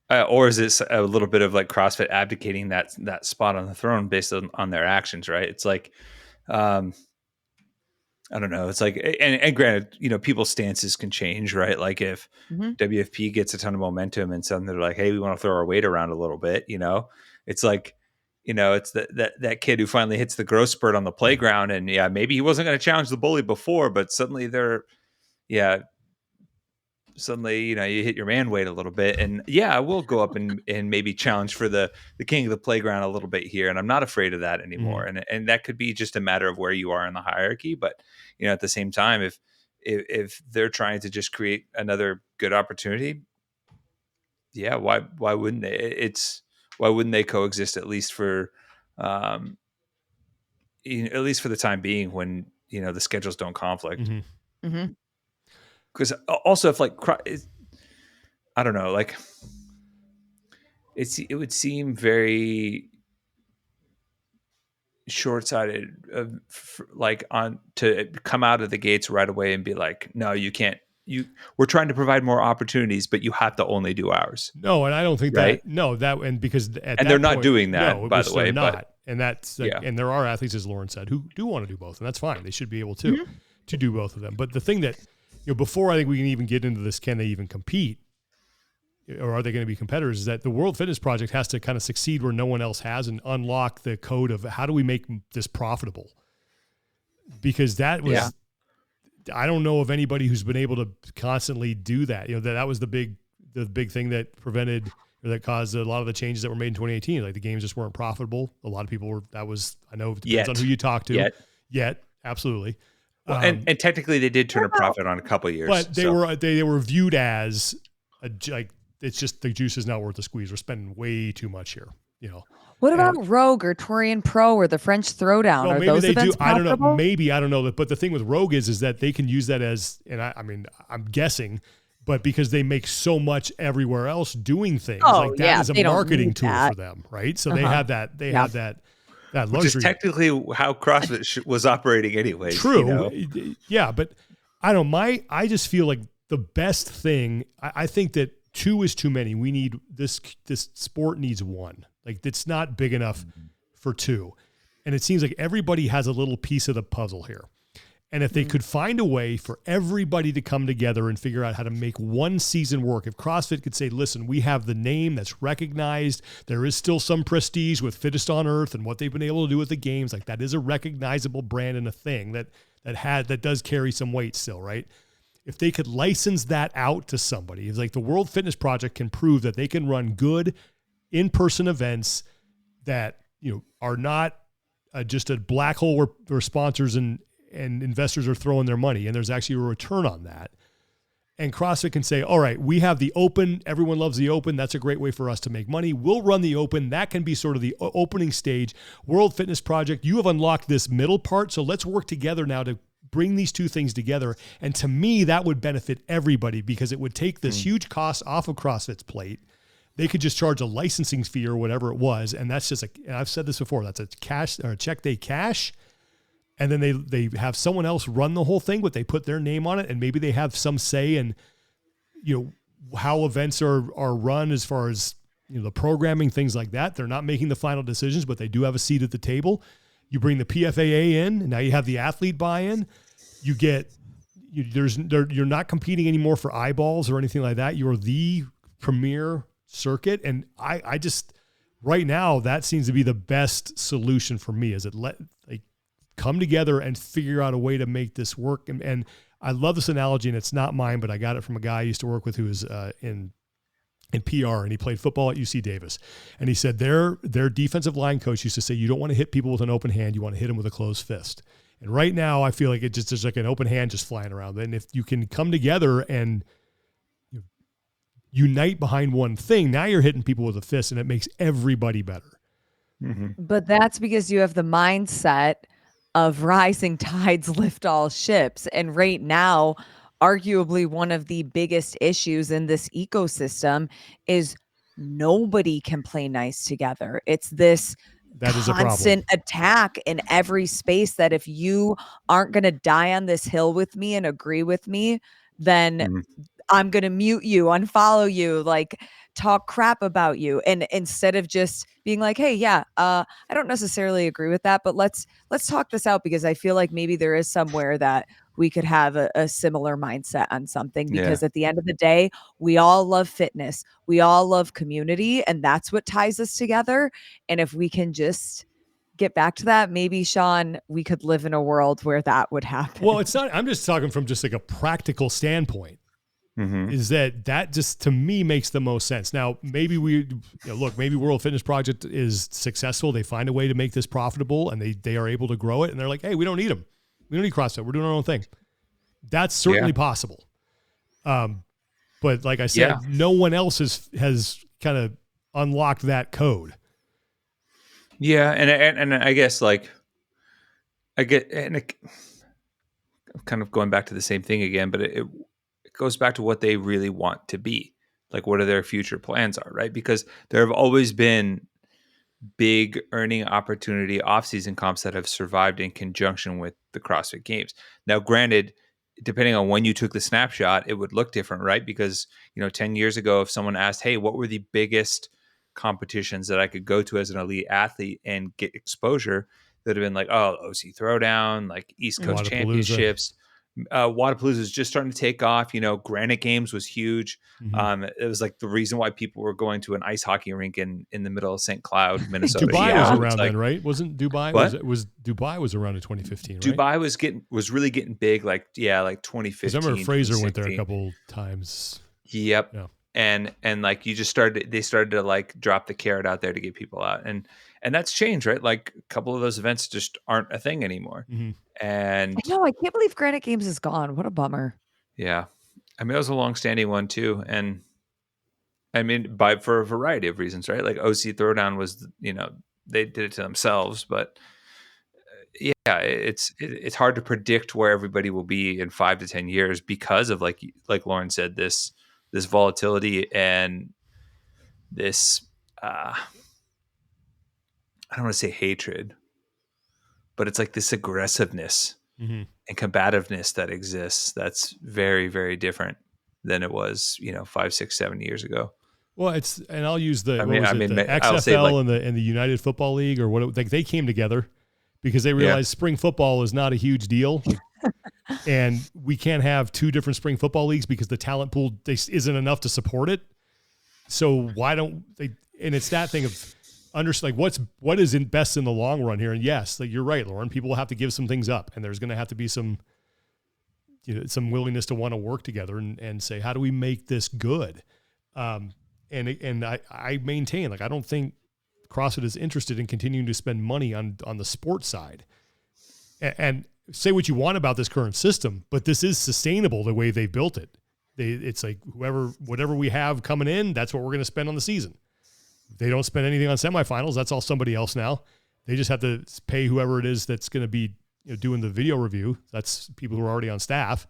Or is it a little bit of like CrossFit abdicating that spot on the throne based on their actions, right? It's like, I don't know. It's like, and granted, people's stances can change, right? Like if WFP gets a ton of momentum and suddenly they're like, hey, we want to throw our weight around a little bit, it's like, it's that kid who finally hits the growth spurt on the playground, and maybe he wasn't going to challenge the bully before, but suddenly you hit your man weight a little bit, and I will go up and maybe challenge for the king of the playground a little bit here, and I'm not afraid of that anymore. And that could be just a matter of where you are in the hierarchy, but at the same time, if they're trying to just create another good opportunity, why wouldn't they? Why wouldn't they coexist at least for at least for the time being, when the schedules don't conflict? Because also, if I don't know, like it would seem very short-sighted, to come out of the gates right away and be like, no, you can't. We're trying to provide more opportunities, but you have to only do ours. No, and I don't think right? because they're not doing that, by the way. Not, and that's and there are athletes, as Lauren said, who do want to do both, and that's fine. They should be able to do both of them. But the thing that before I think we can even get into this, can they even compete, or are they going to be competitors, is that the World Fitness Project has to kind of succeed where no one else has, and unlock the code of how do we make this profitable? Because that was, I don't know of anybody who's been able to constantly do that. That was the big thing that prevented, or that caused a lot of the changes that were made in 2018. Like the games just weren't profitable. A lot of people were, I know it depends on who you talk to. Yet, absolutely. Well, and technically they did turn a profit on a couple of years, but they were viewed as it's just the juice is not worth the squeeze. We're spending way too much here. What about Rogue or Torian Pro or the French Throwdown? Well, are maybe those they events do. I don't know. profitable? Maybe, I don't know. But the thing with Rogue is that they can use that as, and I mean, I'm guessing, but because they make so much everywhere else doing things, that is a marketing tool for them, right? So they have that. They have that luxury. Which is technically how CrossFit was operating anyway. True. Yeah, but I don't know. I just feel like the best thing, I think that 2 is too many. We need this sport needs 1. Like it's not big enough for 2. And it seems like everybody has a little piece of the puzzle here. And if they could find a way for everybody to come together and figure out how to make one season work, if CrossFit could say, listen, we have the name that's recognized, there is still some prestige with Fittest on Earth and what they've been able to do with the games, like that is a recognizable brand and a thing that does carry some weight still, right? If they could license that out to somebody, it's like the World Fitness Project can prove that they can run good in-person events that are not just a black hole where sponsors and investors are throwing their money, and there's actually a return on that. And CrossFit can say, all right, we have the Open. Everyone loves the Open. That's a great way for us to make money. We'll run the Open. That can be sort of the opening stage. World Fitness Project, you have unlocked this middle part, so let's work together now to bring these two things together. And to me, that would benefit everybody because it would take this huge cost off of CrossFit's plate. They could just charge a licensing fee or whatever it was. And that's just and I've said this before, that's a cash or a check they cash. And then they have someone else run the whole thing, but they put their name on it. And maybe they have some say in, how events are run as far as, the programming, things like that. They're not making the final decisions, but they do have a seat at the table. You bring the PFAA in, and now you have the athlete buy-in. You get, you're not competing anymore for eyeballs or anything like that. You're the premier circuit. And I just, right now, that seems to be the best solution for me, is come together and figure out a way to make this work. And I love this analogy, and it's not mine, but I got it from a guy I used to work with who was in PR, and he played football at UC Davis. And he said their defensive line coach used to say, you don't want to hit people with an open hand. You want to hit them with a closed fist. And right now I feel like there's like an open hand just flying around. And if you can come together and unite behind one thing, now you're hitting people with a fist, and it makes everybody better. Mm-hmm. But that's because you have the mindset of rising tides lift all ships. And right now, arguably one of the biggest issues in this ecosystem is nobody can play nice together. It's this constant attack in every space that if you aren't going to die on this hill with me and agree with me, then I'm going to mute you, unfollow you, like talk crap about you. And instead of just being like, hey, yeah, I don't necessarily agree with that, but let's talk this out, because I feel like maybe there is somewhere that we could have a similar mindset on something, because at the end of the day, we all love fitness. We all love community, and that's what ties us together. And if we can just get back to that, maybe, Sean, we could live in a world where that would happen. Well, it's not, I'm just talking from just like a practical standpoint. Is that just, to me, makes the most sense. Now, maybe maybe World Fitness Project is successful. They find a way to make this profitable, and they are able to grow it. And they're like, hey, we don't need them. We don't need CrossFit. We're doing our own thing. That's certainly possible. But like I said, no one else has kind of unlocked that code. Yeah. And I guess like, I'm kind of going back to the same thing again, but it goes back to what they really want to be. Like, what are their future plans are, right? Because there have always been big earning opportunity off-season comps that have survived in conjunction with the CrossFit Games. Now, granted, depending on when you took the snapshot, it would look different, right? Because, 10 years ago, if someone asked, hey, what were the biggest competitions that I could go to as an elite athlete and get exposure, that have been like, OC Throwdown, like East Coast Wadapalooza. Championships. Wadapalooza is just starting to take off. Granite Games was huge. It was like the reason why people were going to an ice hockey rink in the middle of St. Cloud, Minnesota. Dubai was around then, right? Wasn't Dubai? Dubai was around in 2015, right? Dubai was really getting big, like 2015. I remember Fraser went there a couple times. Yep. Yeah. And like they started to like drop the carrot out there to get people out. And that's changed, right? Like a couple of those events just aren't a thing anymore. And I know, I can't believe Granite Games is gone. What a bummer. Yeah. I mean, it was a long-standing one too. And I mean, for a variety of reasons, right? Like OC Throwdown was, they did it to themselves, but it's hard to predict where everybody will be in 5 to 10 years because of like Lauren said, this volatility and this, I don't want to say hatred, but it's like this aggressiveness and combativeness that exists. That's very, very different than it was, 5, 6, 7 years ago. Well, and I'll use the the XFL and the United Football League, or what, like they came together because they realized spring football is not a huge deal. And we can't have 2 different spring football leagues because the talent pool isn't enough to support it. So why don't they? And it's that thing of understand like what is best in the long run here. And yes, like you're right, Lauren. People will have to give some things up, and there's going to have to be some willingness to want to work together and say, how do we make this good? And I maintain, like, I don't think CrossFit is interested in continuing to spend money on the sports side. And say what you want about this current system, but this is sustainable the way they built it. It's like whatever we have coming in, that's what we're going to spend on the season. They don't spend anything on semifinals. That's all somebody else now. They just have to pay whoever it is that's going to be doing the video review. That's people who are already on staff.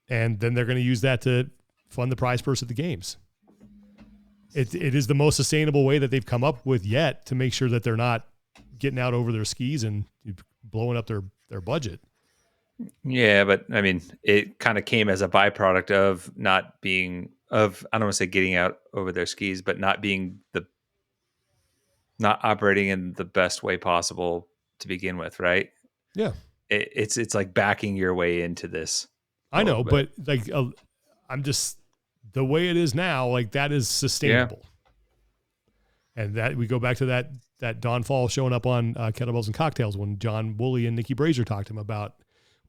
And then they're going to use that to fund the prize purse at the games. It is the most sustainable way that they've come up with yet to make sure that they're not getting out over their skis and blowing up their budget. Yeah, but I mean, it kind of came as a byproduct of I don't want to say getting out over their skis, but not operating in the best way possible to begin with, right? Yeah. It's like backing your way into this. I know, but like I'm just the way it is now, like that is sustainable. Yeah. And that we go back to that Don Fall showing up on Kettlebells and Cocktails when John Woolley and Nikki Brazier talked to him about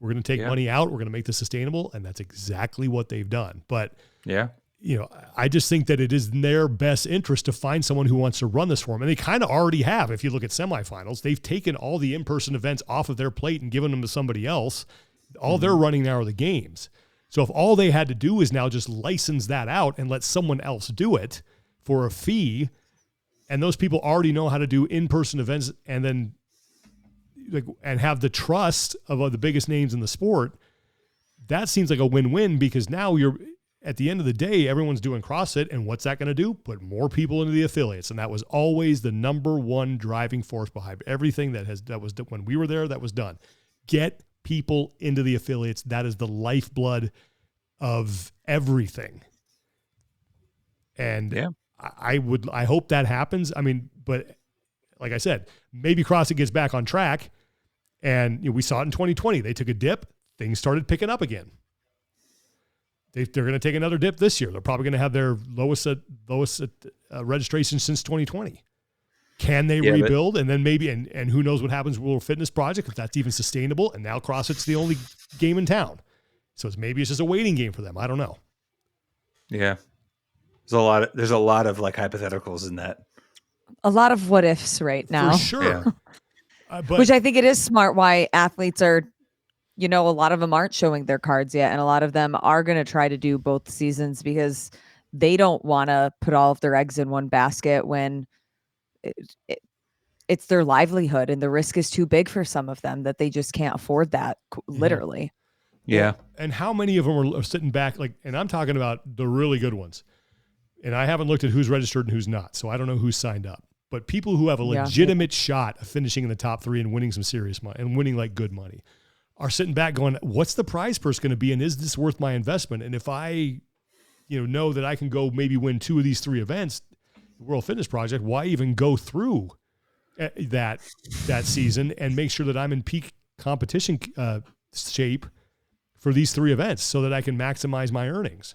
we're going to take money out, we're going to make this sustainable, and that's exactly what they've done. But I just think that it is in their best interest to find someone who wants to run this for them. And they kind of already have. If you look at semifinals, they've taken all the in-person events off of their plate and given them to somebody else. All they're running now are the games. So if all they had to do is now just license that out and let someone else do it for a fee, and those people already know how to do in-person events and then and have the trust of the biggest names in the sport, that seems like a win-win because now you're at the end of the day, everyone's doing CrossFit, and what's that going to do? Put more people into the affiliates, and that was always the number one driving force behind everything that was when we were there. That was done. Get people into the affiliates. That is the lifeblood of everything. And Yeah. I hope that happens. I mean, but like I said, maybe CrossFit gets back on track, and we saw it in 2020. They took a dip, things started picking up again. They're going to take another dip this year. They're probably going to have their lowest registration since 2020. Can they rebuild? And then maybe, and who knows what happens with World Fitness Project, if that's even sustainable. And now CrossFit's the only game in town. So maybe it's just a waiting game for them. I don't know. Yeah. There's a lot of like hypotheticals in that. A lot of what ifs right now. For sure. Yeah. Which I think it is smart why athletes are, a lot of them aren't showing their cards yet. And a lot of them are going to try to do both seasons because they don't want to put all of their eggs in one basket when it's their livelihood, and the risk is too big for some of them that they just can't afford that, literally. Yeah. Well, and how many of them are sitting back, and I'm talking about the really good ones. And I haven't looked at who's registered and who's not, so I don't know who's signed up. But people who have a legitimate shot of finishing in the top 3 and winning some serious money and winning like good money are sitting back going, what's the prize purse going to be? And is this worth my investment? And if I, know that I can go maybe win 2 of these 3 events, the World Fitness Project, why even go through that season and make sure that I'm in peak competition shape for these 3 events so that I can maximize my earnings?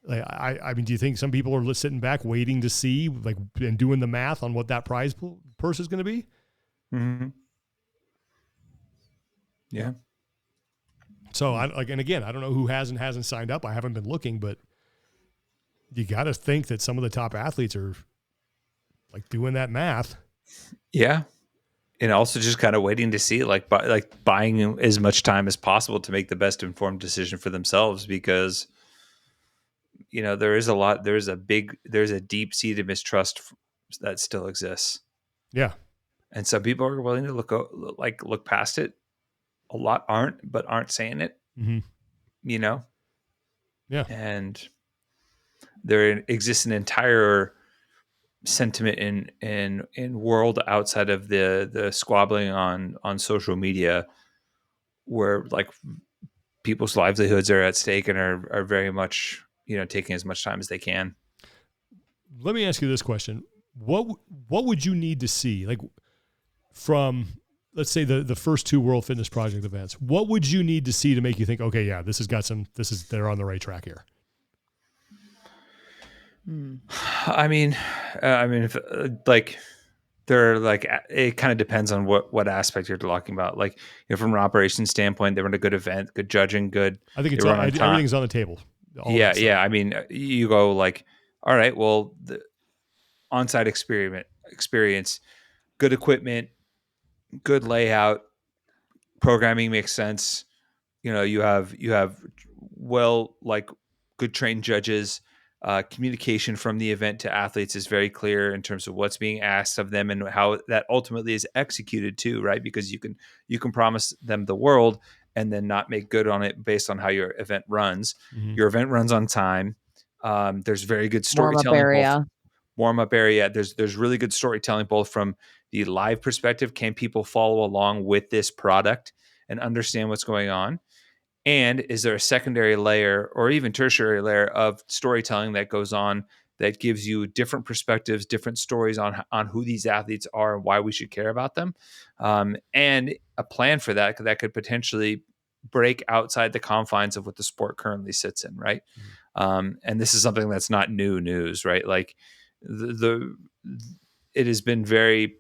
Like, I mean, do you think some people are sitting back waiting to see, and doing the math on what that prize purse is going to be? Mm-hmm. Yeah. So and again, I don't know who has and hasn't signed up. I haven't been looking, but you got to think that some of the top athletes are doing that math. Yeah. And also just kind of waiting to see, buying as much time as possible to make the best informed decision for themselves, because there's a deep-seated mistrust that still exists. Yeah. And some people are willing to look past it. A lot aren't saying it. Mm-hmm. Yeah. And there exists an entire sentiment in world outside of the squabbling on social media, where people's livelihoods are at stake and are very much taking as much time as they can. Let me ask you this question: what would you need to see, from, let's say, the first 2 World Fitness Project events? What would you need to see to make you think, okay, yeah, they're on the right track here? I mean, if, it kind of depends on what aspect you're talking about. From an operations standpoint, they run a good event, good judging, good. I think everything's on the table. Yeah. I mean, you go all right, well, the on-site experience, good equipment, good layout, programming makes sense. You have good trained judges. Communication from the event to athletes is very clear in terms of what's being asked of them and how that ultimately is executed too, right? Because you can promise them the world and then not make good on it based on how your event runs. Mm-hmm. Your event runs on time. There's very good storytelling. Warm-up area. There's really good storytelling, both from the live perspective. Can people follow along with this product and understand what's going on? And is there a secondary layer or even tertiary layer of storytelling that goes on that gives you different perspectives, different stories on who these athletes are and why we should care about them? And a plan for that could potentially break outside the confines of what the sport currently sits in, right? Mm-hmm. And this is something that's not new news, right? It has been very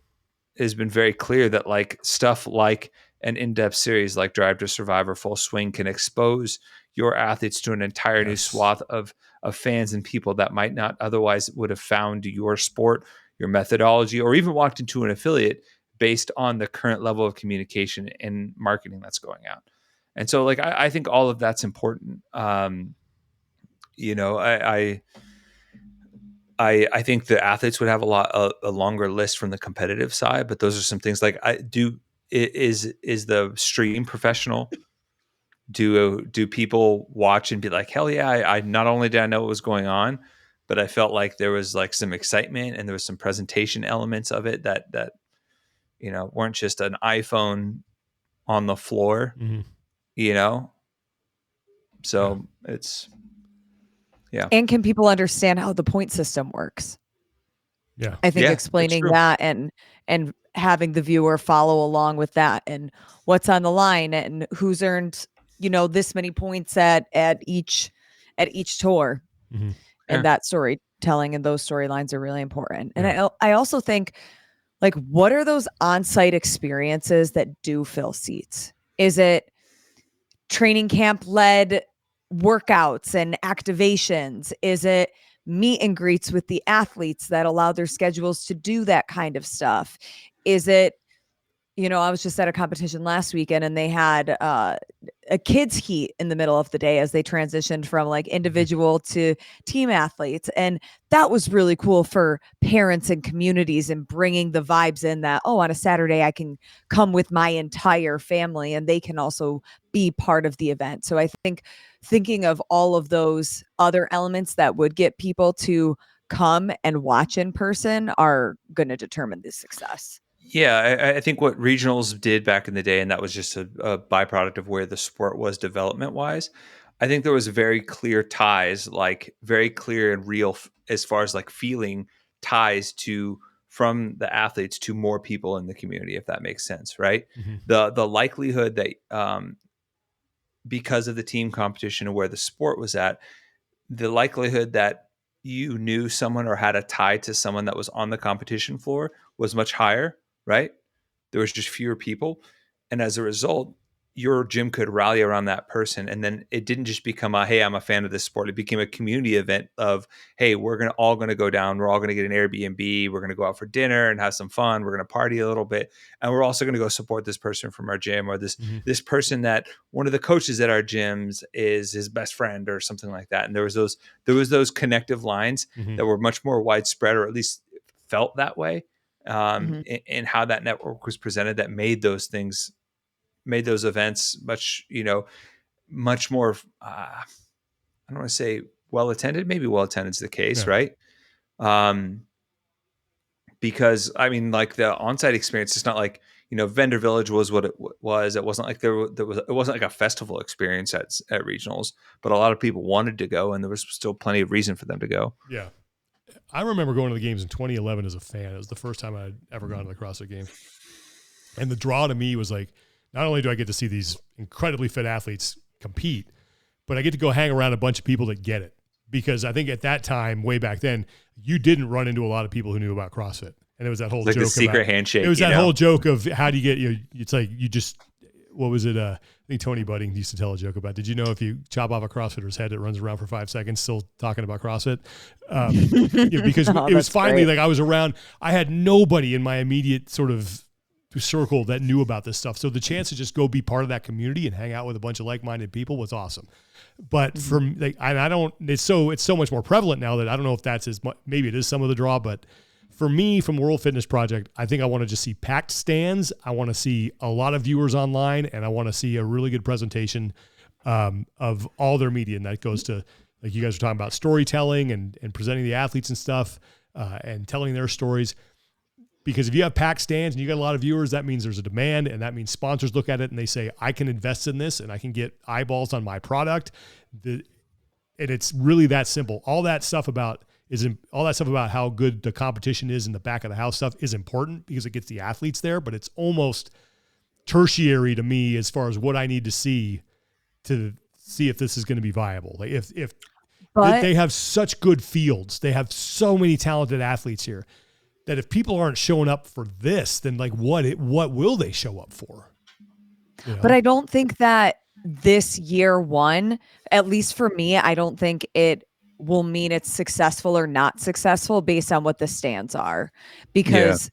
clear that stuff like an in-depth series like Drive to Survive or Full Swing can expose your athletes to an entire new swath of fans and people that might not otherwise would have found your sport, your methodology, or even walked into an affiliate based on the current level of communication and marketing that's going out. And so I think all of that's important. I think the athletes would have a longer list from the competitive side, but those are some things is the stream professional? Do people watch and be like, hell yeah, I not only did I know what was going on, but I felt like there was some excitement and there was some presentation elements of it that weren't just an iPhone on the floor, mm-hmm. So it's, And can people understand how the point system works? Yeah. I think explaining that and having the viewer follow along with that and what's on the line and who's earned, this many points at each tour. Mm-hmm. And that storytelling and those storylines are really important. And I also think, like, what are those on-site experiences that do fill seats? Is it training camp led workouts and activations? Is it meet and greets with the athletes that allow their schedules to do that kind of stuff? Is it, I was just at a competition last weekend and they had a kids heat in the middle of the day as they transitioned from like individual to team athletes. And that was really cool for parents and communities and bringing the vibes in that, on a Saturday I can come with my entire family and they can also be part of the event. So I think thinking of all of those other elements that would get people to come and watch in person are going to determine the success. Yeah, I think what regionals did back in the day, and that was just a byproduct of where the sport was development-wise, I think there was very clear ties, like very clear and real as far as like feeling ties from the athletes to more people in the community, if that makes sense, right? Mm-hmm. The likelihood that because of the team competition and where the sport was at, the likelihood that you knew someone or had a tie to someone that was on the competition floor was much higher, right? There was just fewer people. And as a result, your gym could rally around that person. And then it didn't just become hey, I'm a fan of this sport. It became a community event of, hey, we're all going to go down. We're all going to get an Airbnb. We're going to go out for dinner and have some fun. We're going to party a little bit. And we're also going to go support this person from our gym or this person that one of the coaches at our gyms is his best friend or something like that. And there was those connective lines that were much more widespread, or at least felt that way. And how that network was presented that made those events much more, I don't want to say well-attended, maybe well-attended is the case, right? Because I mean, like the on-site experience, it's not like, Vendor Village was what it was. It wasn't like it wasn't like a festival experience at regionals, but a lot of people wanted to go and there was still plenty of reason for them to go. Yeah. I remember going to the games in 2011 as a fan. It was the first time I'd ever gone to the CrossFit Games. And the draw to me was like, not only do I get to see these incredibly fit athletes compete, but I get to go hang around a bunch of people that get it. Because I think at that time, way back then, you didn't run into a lot of people who knew about CrossFit. And it was that whole like joke the secret handshake. It was that whole joke of how do you get, it's like you just, what was it? I think Tony Budding used to tell a joke about, did you know if you chop off a CrossFitter's head, it runs around for 5 seconds still talking about CrossFit? Because it was finally great. Like I was around, I had nobody in my immediate sort of circle that knew about this stuff. So the chance to just go be part of that community and hang out with a bunch of like-minded people was awesome. But from like, it's so much more prevalent now that I don't know if that's as much, maybe it is some of the draw, but for me, from World Fitness Project, I think I want to just see packed stands. I want to see a lot of viewers online, and I want to see a really good presentation of all their media. And that goes to, like you guys were talking about, storytelling and presenting the athletes and stuff and telling their stories. Because if you have packed stands and you got a lot of viewers, that means there's a demand, and that means sponsors look at it and they say, I can invest in this and I can get eyeballs on my product. And it's really that simple. All that stuff about how good the competition is in the back of the house stuff is important because it gets the athletes there, but it's almost tertiary to me as far as what I need to see if this is going to be viable. Like but they have such good fields, they have so many talented athletes here that if people aren't showing up for this, then like what will they show up for? But I don't think that this year one, at least for me, I don't think it will mean it's successful or not successful based on what the stands are, because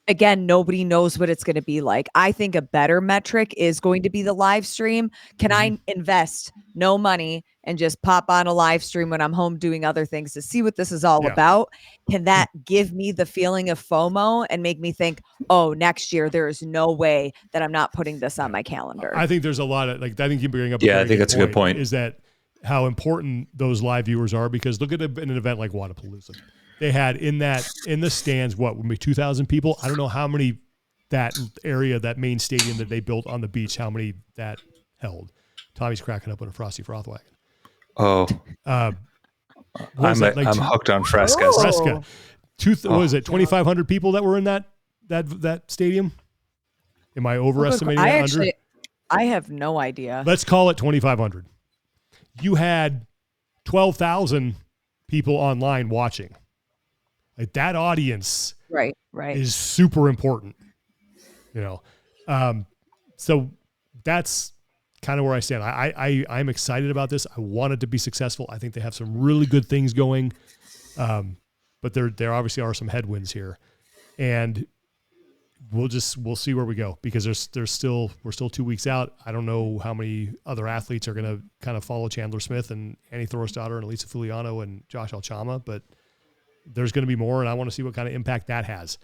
again, nobody knows what it's going to be like. I think a better metric is going to be the live stream. Can I invest no money and just pop on a live stream when I'm home doing other things to see what this is all about? Can that give me the feeling of FOMO and make me think, oh, next year there is no way that I'm not putting this on my calendar? I think there's a lot of, like, I think you bring up I think that's a good point. Is that how important those live viewers are? Because look at an event like Wadapalooza. They had in the stands, maybe 2,000 people. I don't know how many that area, that main stadium that they built on the beach, how many that held. Tommy's cracking up on a Frosty Froth wagon. Oh, what was I'm that, like I'm hooked on Frescas. Oh. Fresca. What was it? Yeah. 2,500 people that were in that stadium? Am I overestimating that? Under? I have no idea. Let's call it 2,500. You had 12,000 people online watching. Like that audience Right. is super important, you know? So that's kind of where I stand. I'm excited about this. I want it to be successful. I think they have some really good things going. But there obviously are some headwinds here, and we'll see where we go, because we're still 2 weeks out. I don't know how many other athletes are going to kind of follow Chandler Smith and Annie Thorisdottir and Elisa Fuliano and Josh Alchama, but there's going to be more, and I want to see what kind of impact that has.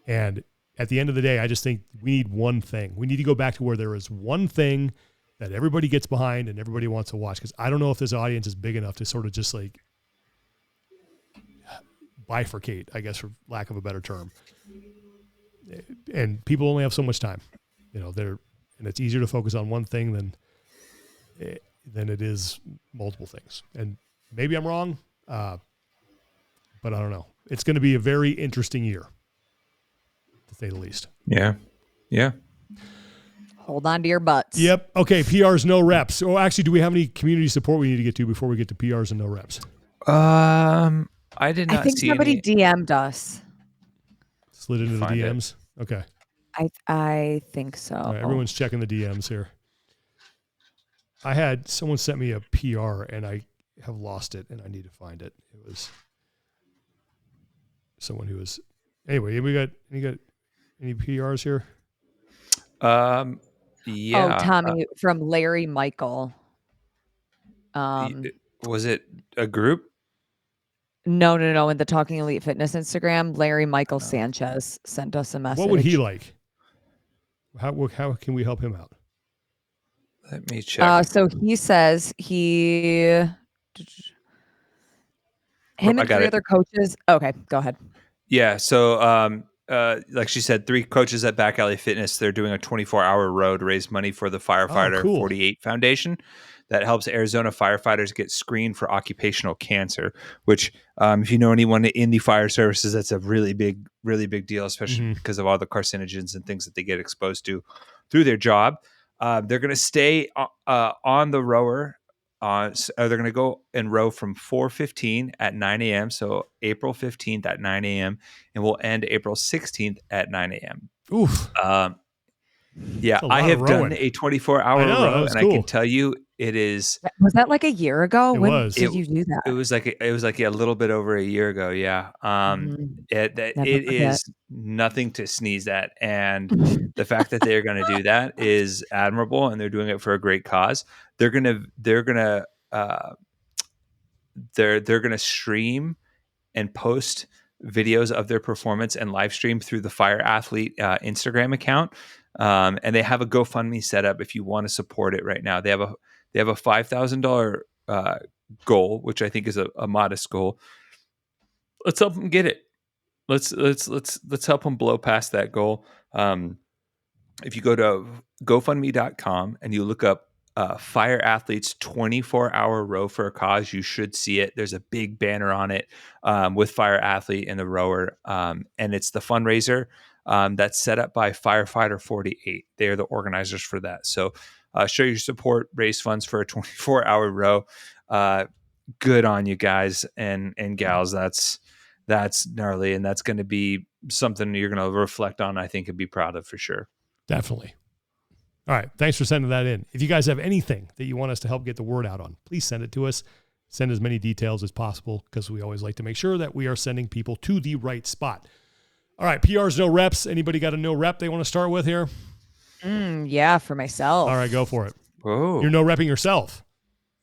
And at the end of the day, I just think we need one thing. We need to go back to where there is one thing that everybody gets behind and everybody wants to watch, because I don't know if this audience is big enough to sort of just like bifurcate, I guess, for lack of a better term. And people only have so much time, you know, and it's easier to focus on one thing than it is multiple things. And maybe I'm wrong, but I don't know. It's going to be a very interesting year, to say the least. Yeah. Hold on to your butts. Yep. Okay. PRs, no reps. Oh, actually, do we have any community support we need to get to before we get to PRs and no reps? I did not I think see somebody any. DM'd us. Slid into the Find it. DMs. Okay. I think so. All right, everyone's checking the DMs here. Someone sent me a PR and I have lost it and I need to find it. It was someone who was, anyway, we got any PRs here? Yeah. Oh, Tommy from Larry Michael. Was it a group? No. In the Talking Elite Fitness Instagram, Larry Michael Sanchez sent us a message. What would he like? How can we help him out? Let me check. So he says him and three other coaches. Okay, go ahead. Yeah. So, like she said, 3 coaches at Back Alley Fitness, they're doing a 24-hour row to raise money for the Firefighter 48 Foundation that helps Arizona firefighters get screened for occupational cancer, which, if you know anyone in the fire services, that's a really big deal, especially because of all the carcinogens and things that they get exposed to through their job. They're going to stay on the rower. They're going to go and row from 4:15 at 9 a.m. So April 15th at 9 a.m. and we'll end April 16th at 9 a.m. Oof. Yeah, I have done a 24-hour row, and cool. I can tell you it is. Was that like a year ago? When did you do that? It was like a little bit over a year ago. Yeah. It is nothing to sneeze at, and the fact that they're going to do that is admirable, and they're doing it for a great cause. They're gonna stream and post videos of their performance and live stream through the Fire Athlete Instagram account. And they have a GoFundMe set up if you want to support it right now. They have a $5,000 goal, which I think is a modest goal. Let's help them get it. Let's help them blow past that goal. If you go to GoFundMe.com and you look up Fire Athletes 24-hour row for a cause, you should see it. There's a big banner on it with Fire Athlete and the rower, and it's the fundraiser that's set up by Firefighter 48. They're the organizers for that. So show your support, raise funds for a 24-hour row. Good on you guys and gals. That's gnarly, and that's going to be something you're going to reflect on, I think, and be proud of for sure. Definitely. All right. Thanks for sending that in. If you guys have anything that you want us to help get the word out on, please send it to us. Send as many details as possible, because we always like to make sure that we are sending people to the right spot. All right. PRs, no reps. Anybody got a no rep they want to start with here? Yeah, for myself. All right. Go for it. Whoa. You're no repping yourself.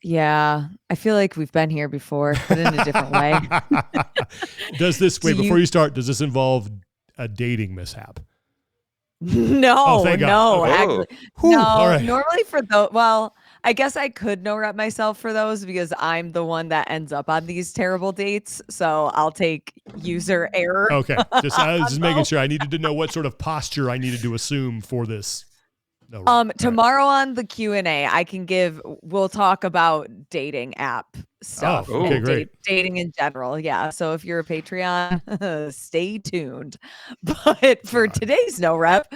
Yeah. I feel like we've been here before, but in a different way. Before you start, does this involve a dating mishap? No, thank God. no, Okay. actually, Whew, no. all right. Normally for those, well, I guess I could no rep myself for those because I'm the one that ends up on these terrible dates. So I'll take user error. Okay, I was just making sure. I needed to know what sort of posture I needed to assume for this No rep. Tomorrow on the Q&A, we'll talk about dating app stuff. Oh, okay, and great. dating in general. Yeah. So if you're a Patreon, stay tuned. But for today's no rep,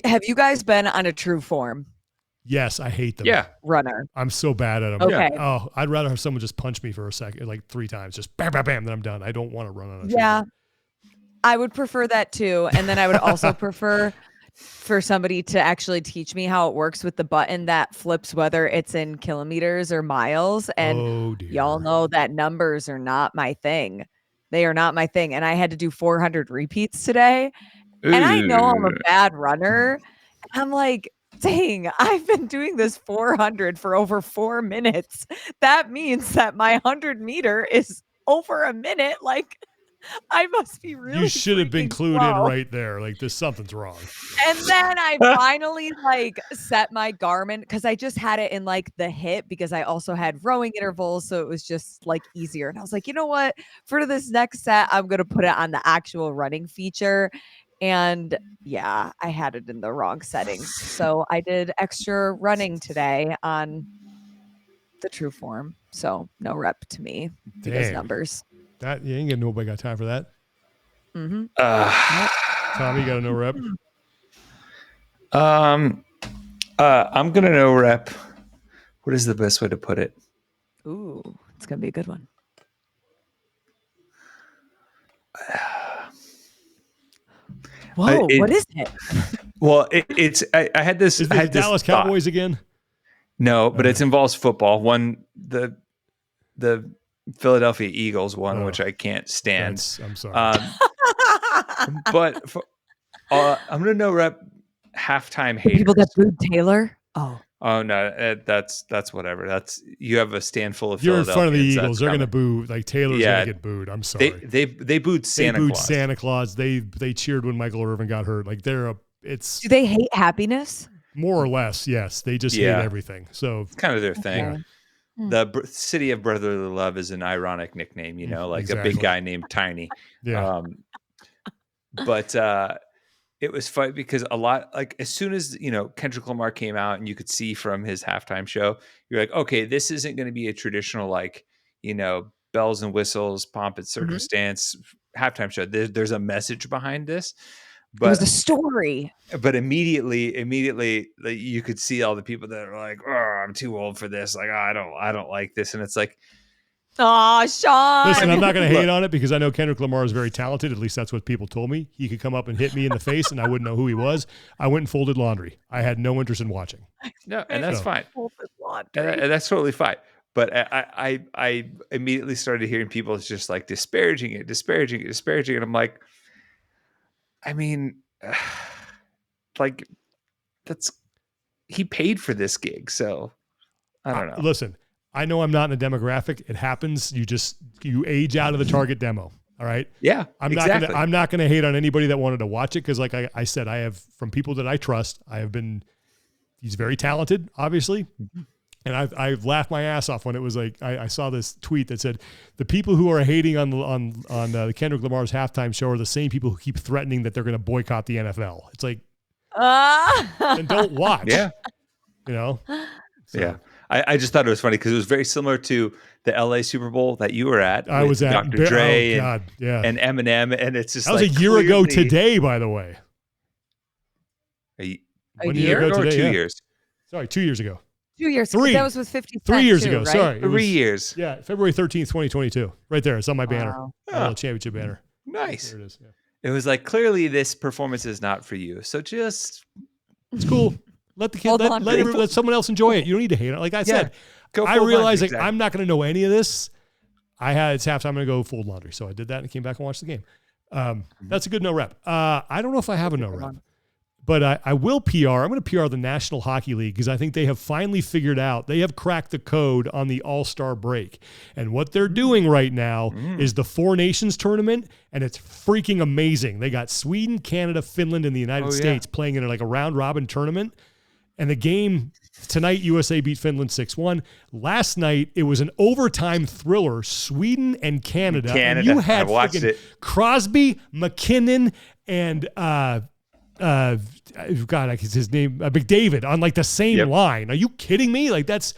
have you guys been on a true form Yes, I hate them. Yeah. runner? I'm so bad at them. Okay. Oh, I'd rather have someone just punch me for a second, like 3 times, just bam, bam, bam, then I'm done. I don't want to run on a Yeah. I would prefer that too. And then I would also prefer for somebody to actually teach me how it works with the button that flips whether it's in kilometers or miles. And y'all know that numbers are not my thing. They are not my thing. And I had to do 400 repeats today. Ooh. And I know I'm a bad runner. I'm like, dang, I've been doing this 400 for over 4 minutes. That means that my 100 meter is over a minute. Like, I must be really. You should have been clued slow. in right there. Like, something's wrong. And then I finally set my Garmin because I just had it in the hip because I also had rowing intervals. So it was just easier. And I was like, you know what? For this next set, I'm going to put it on the actual running feature. And yeah, I had it in the wrong settings. So I did extra running today on the true form. So no rep to me because numbers. That you ain't gonna nobody got time for that. Mm-hmm. Tommy, you got a no rep? I'm gonna no rep. What is the best way to put it? Ooh, it's gonna be a good one. Whoa, what is it? Well, it's I had this. Is I it had the Dallas Cowboys again? No, but it involves football. The Philadelphia Eagles one, which I can't stand. I'm sorry. But I'm gonna no rep halftime haters. People that booed Taylor. Oh no, that's whatever. You have a stand full of. You're in front of the Eagles. They're coming. gonna boo. Taylor's gonna get booed. I'm sorry. They booed Santa Claus. Santa Claus. They cheered when Michael Irvin got hurt. Do they hate happiness? More or less, yes. They just hate everything. So it's kind of their thing. The city of brotherly love is an ironic nickname, a big guy named Tiny. Yeah. But it was fun because a lot, as soon as, Kendrick Lamar came out and you could see from his halftime show, you're like, okay, this isn't going to be a traditional, bells and whistles, pomp and circumstance halftime show. There's a message behind this. But it was a story. But immediately, you could see all the people that are like, "Oh, I'm too old for this." Like, oh, I don't like this, and it's like, "Oh, Sean." Listen, I'm not going to hate on it because I know Kendrick Lamar is very talented. At least that's what people told me. He could come up and hit me in the face, and I wouldn't know who he was. I went and folded laundry. I had no interest in watching. No, and that's fine. Folded laundry. And that's totally fine. But I immediately started hearing people just disparaging it, and I'm like. I mean, he paid for this gig, so I don't know. Listen, I know I'm not in a demographic. It happens. You age out of the target demo. All right. Yeah, I'm not gonna hate on anybody that wanted to watch it because, like I said, I have from people that I trust. He's very talented, obviously. And I've laughed my ass off when it was I saw this tweet that said the people who are hating on the Kendrick Lamar's halftime show are the same people who keep threatening that they're going to boycott the NFL. It's like, then don't watch. Yeah, So. Yeah. I just thought it was funny because it was very similar to the LA Super Bowl that you were at. I was at Dr. Dre and Eminem, and it's just that was a year ago today, by the way. A year ago today, 2 years? Sorry, 2 years ago. 2 years. 3. That was with 50 Cent 3 years too, ago. right? Sorry, 3 years. Yeah, February 13th, 2022. Right there, it's on my banner. Wow. My little championship banner. Nice. There it is. Yeah. It was clearly this performance is not for you. So just it's cool. Let the kid let someone else enjoy it. You don't need to hate it. Like I said, I realized I'm not going to know any of this. It's halftime. I'm going to go fold laundry. So I did that and came back and watched the game. That's a good no rep. I don't know if I have a no rep. But I will PR. I'm going to PR the National Hockey League because I think they have finally figured out, they have cracked the code on the All-Star break. And what they're doing right now is the Four Nations tournament, and it's freaking amazing. They got Sweden, Canada, Finland, and the United States playing in a round-robin tournament. And the game tonight, USA beat Finland 6-1. Last night, it was an overtime thriller, Sweden and Canada. And you had I watched it. Crosby, McKinnon, and God, like his name, McDavid on like the same line. Are you kidding me? Like that's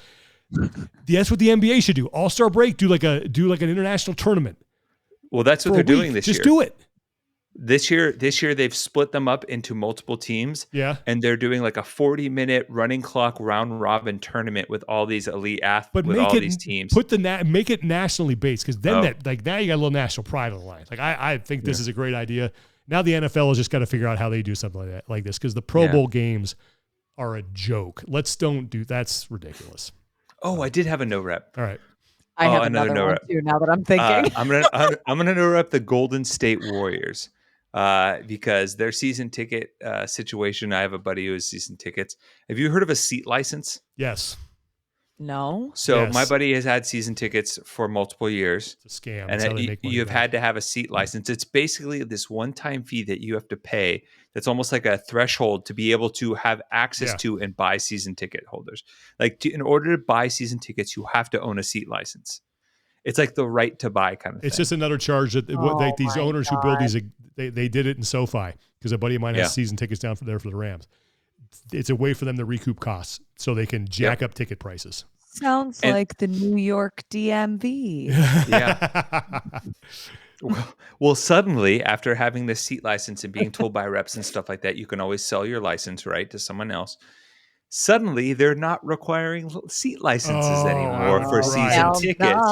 what the NBA should do. All-Star break, do like an international tournament. Well, that's what they're doing this year. Just do it. This year they've split them up into multiple teams. Yeah. And they're doing like a 40-minute running clock round robin tournament with all these elite athletes, with all these teams. Make it nationally based, because then now you got a little national pride on the line. Like I think this is a great idea. Now the NFL has just got to figure out how they do something like this, because the Pro Bowl games are a joke. That's ridiculous. Oh, I did have a no rep. All right. I have another one too, now that I'm thinking. I'm gonna no rep the Golden State Warriors because their season ticket situation. I have a buddy who has season tickets. Have you heard of a seat license? Yes. No. So my buddy has had season tickets for multiple years. It's a scam. And you've had to have a seat license. It's basically this one-time fee that you have to pay. That's almost like a threshold to be able to have access to and buy season ticket holders. Like in order to buy season tickets, you have to own a seat license. It's like the right to buy kind of thing. It's just another charge that these owners who build these, they did it in SoFi, because a buddy of mine has season tickets down there for the Rams. It's a way for them to recoup costs so they can jack up ticket prices. Sounds like the New York DMV. Yeah. Well, suddenly, after having this seat license and being told by reps and stuff like that, you can always sell your license, right, to someone else. Suddenly, they're not requiring seat licenses anymore for season tickets.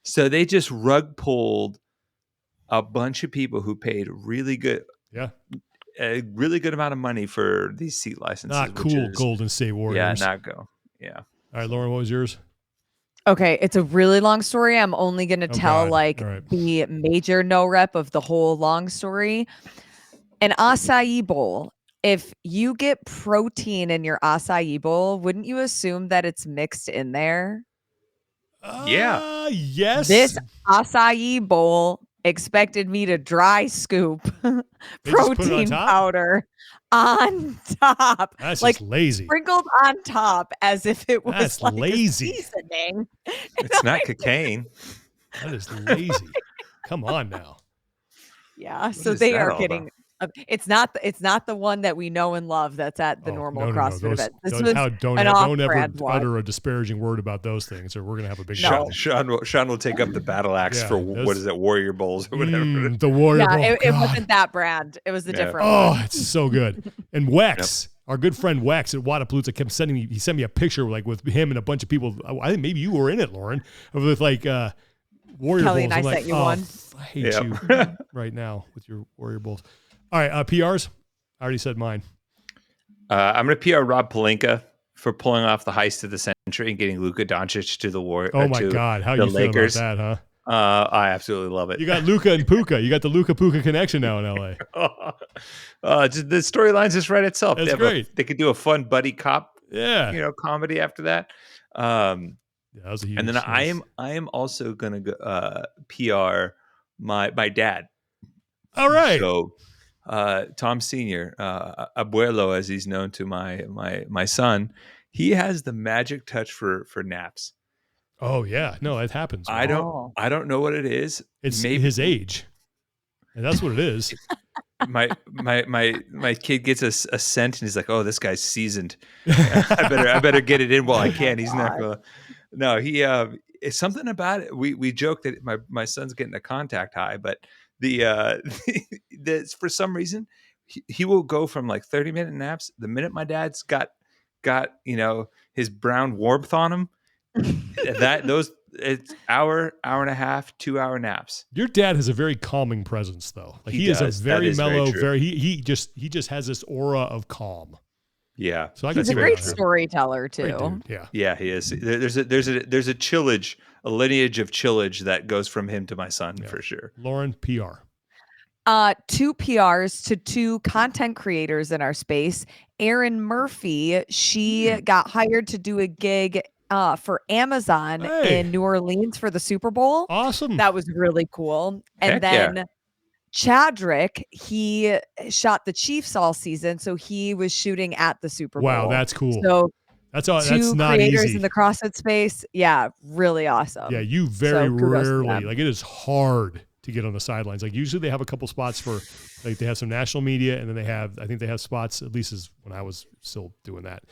So they just rug pulled a bunch of people who paid really good, a really good amount of money for these seat licenses. Not cool, Golden State Warriors. Yeah, not go. Yeah. All right, Lauren, what was yours? Okay, it's a really long story. I'm only going to tell the major no rep of the whole long story. An acai bowl. If you get protein in your acai bowl, wouldn't you assume that it's mixed in there? Yes. This acai bowl expected me to dry scoop protein powder on top. That's like just lazy. Sprinkled on top as if it was like lazy. A seasoning. It's not cocaine. That is lazy. Come on now. Yeah, so they are getting it's not the one that we know and love that's at the normal CrossFit event. This was don't ever utter a disparaging word about those things, or we're gonna have a big Sean will take up the battle axe for what is it, Warrior Bowls or whatever. The Warrior Bowl. It wasn't that brand. It was a different one. Oh, it's so good. And Wex, our good friend Wex at Wadapalooza kept he sent me a picture like with him and a bunch of people. I think maybe you were in it, Lauren, with like Warrior Kelly Bowls. And I sent you one. I hate you right now with your Warrior Bowls. All right, PRs. I already said mine. I'm going to PR Rob Pelinka for pulling off the heist of the century and getting Luka Doncic to the Warriors. Oh my God, how you Lakers. Feel about that, huh? I absolutely love it. You got Luka and Puka. You got the Luka Puka connection now in LA. Just the storyline's just right itself. That's great. They could do a fun buddy cop, comedy after that. That was a huge and then I am also going to go PR my dad. All right. So Tom Sr., Abuelo, as he's known to my son, he has the magic touch for naps. Oh yeah, no, it happens. I don't know what it is. It's maybe his age, and that's what it is. My kid gets a scent, and he's like, "Oh, this guy's seasoned. I better get it in while I can." He's not gonna. No, he. It's something about it. We joke that my son's getting a contact high, but the for some reason he will go from like 30-minute naps. The minute my dad's got his brown warmth on him, it's hour and a half, 2-hour naps. Your dad has a very calming presence, though. Like he is a very mellow, he just has this aura of calm. Yeah, so he's a great storyteller too. Yeah, he is. There's a chillage, a lineage of chillage that goes from him to my son for sure. Lauren, PR. 2 PRs to 2 content creators in our space. Erin Murphy, she got hired to do a gig for Amazon in New Orleans for the Super Bowl. Awesome. That was really cool. And then Chadrick, he shot the Chiefs all season, so he was shooting at the Super Bowl. Wow, that's cool. So that's not creators easy in the CrossFit space. Yeah, really awesome. Yeah, you very rarely, like it is hard to get on the sidelines. Like usually they have a couple spots for, like they have some national media, and then I think they have spots, at least as when I was still doing that,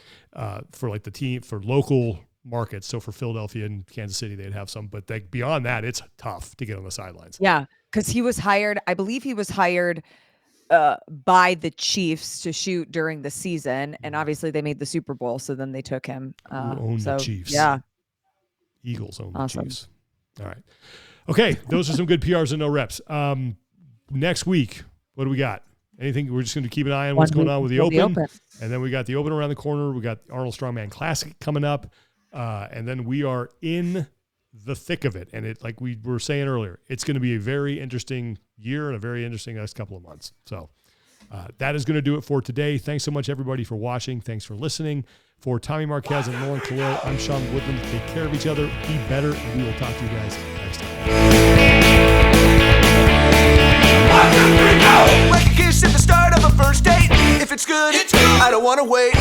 for like the team, for local markets. So for Philadelphia and Kansas City, they'd have some, but like beyond that, it's tough to get on the sidelines. Yeah. Cause he was hired, I believe he was hired by the Chiefs to shoot during the season, and obviously they made the Super Bowl, so then they took him. Who own the Chiefs? Yeah, Eagles own the Chiefs. All right, okay, those are some good PRs and no reps. Next week, what do we got? Anything? We're just going to keep an eye on what's going on with the Open, and then we got the Open around the corner. We got Arnold Strongman Classic coming up, and then we are in the thick of it. And it, like we were saying earlier, it's going to be a very interesting year and a very interesting next couple of months. So that is going to do it for today. Thanks so much, everybody, for watching. Thanks for listening. For Tommy Marquez and Lauren Calero, I'm Sean Woodland. Take care of each other. Be better. And we will talk to you guys next time. 1, 2, 3, go! Like a kiss at the start of a first date. If it's good, I don't want to wait.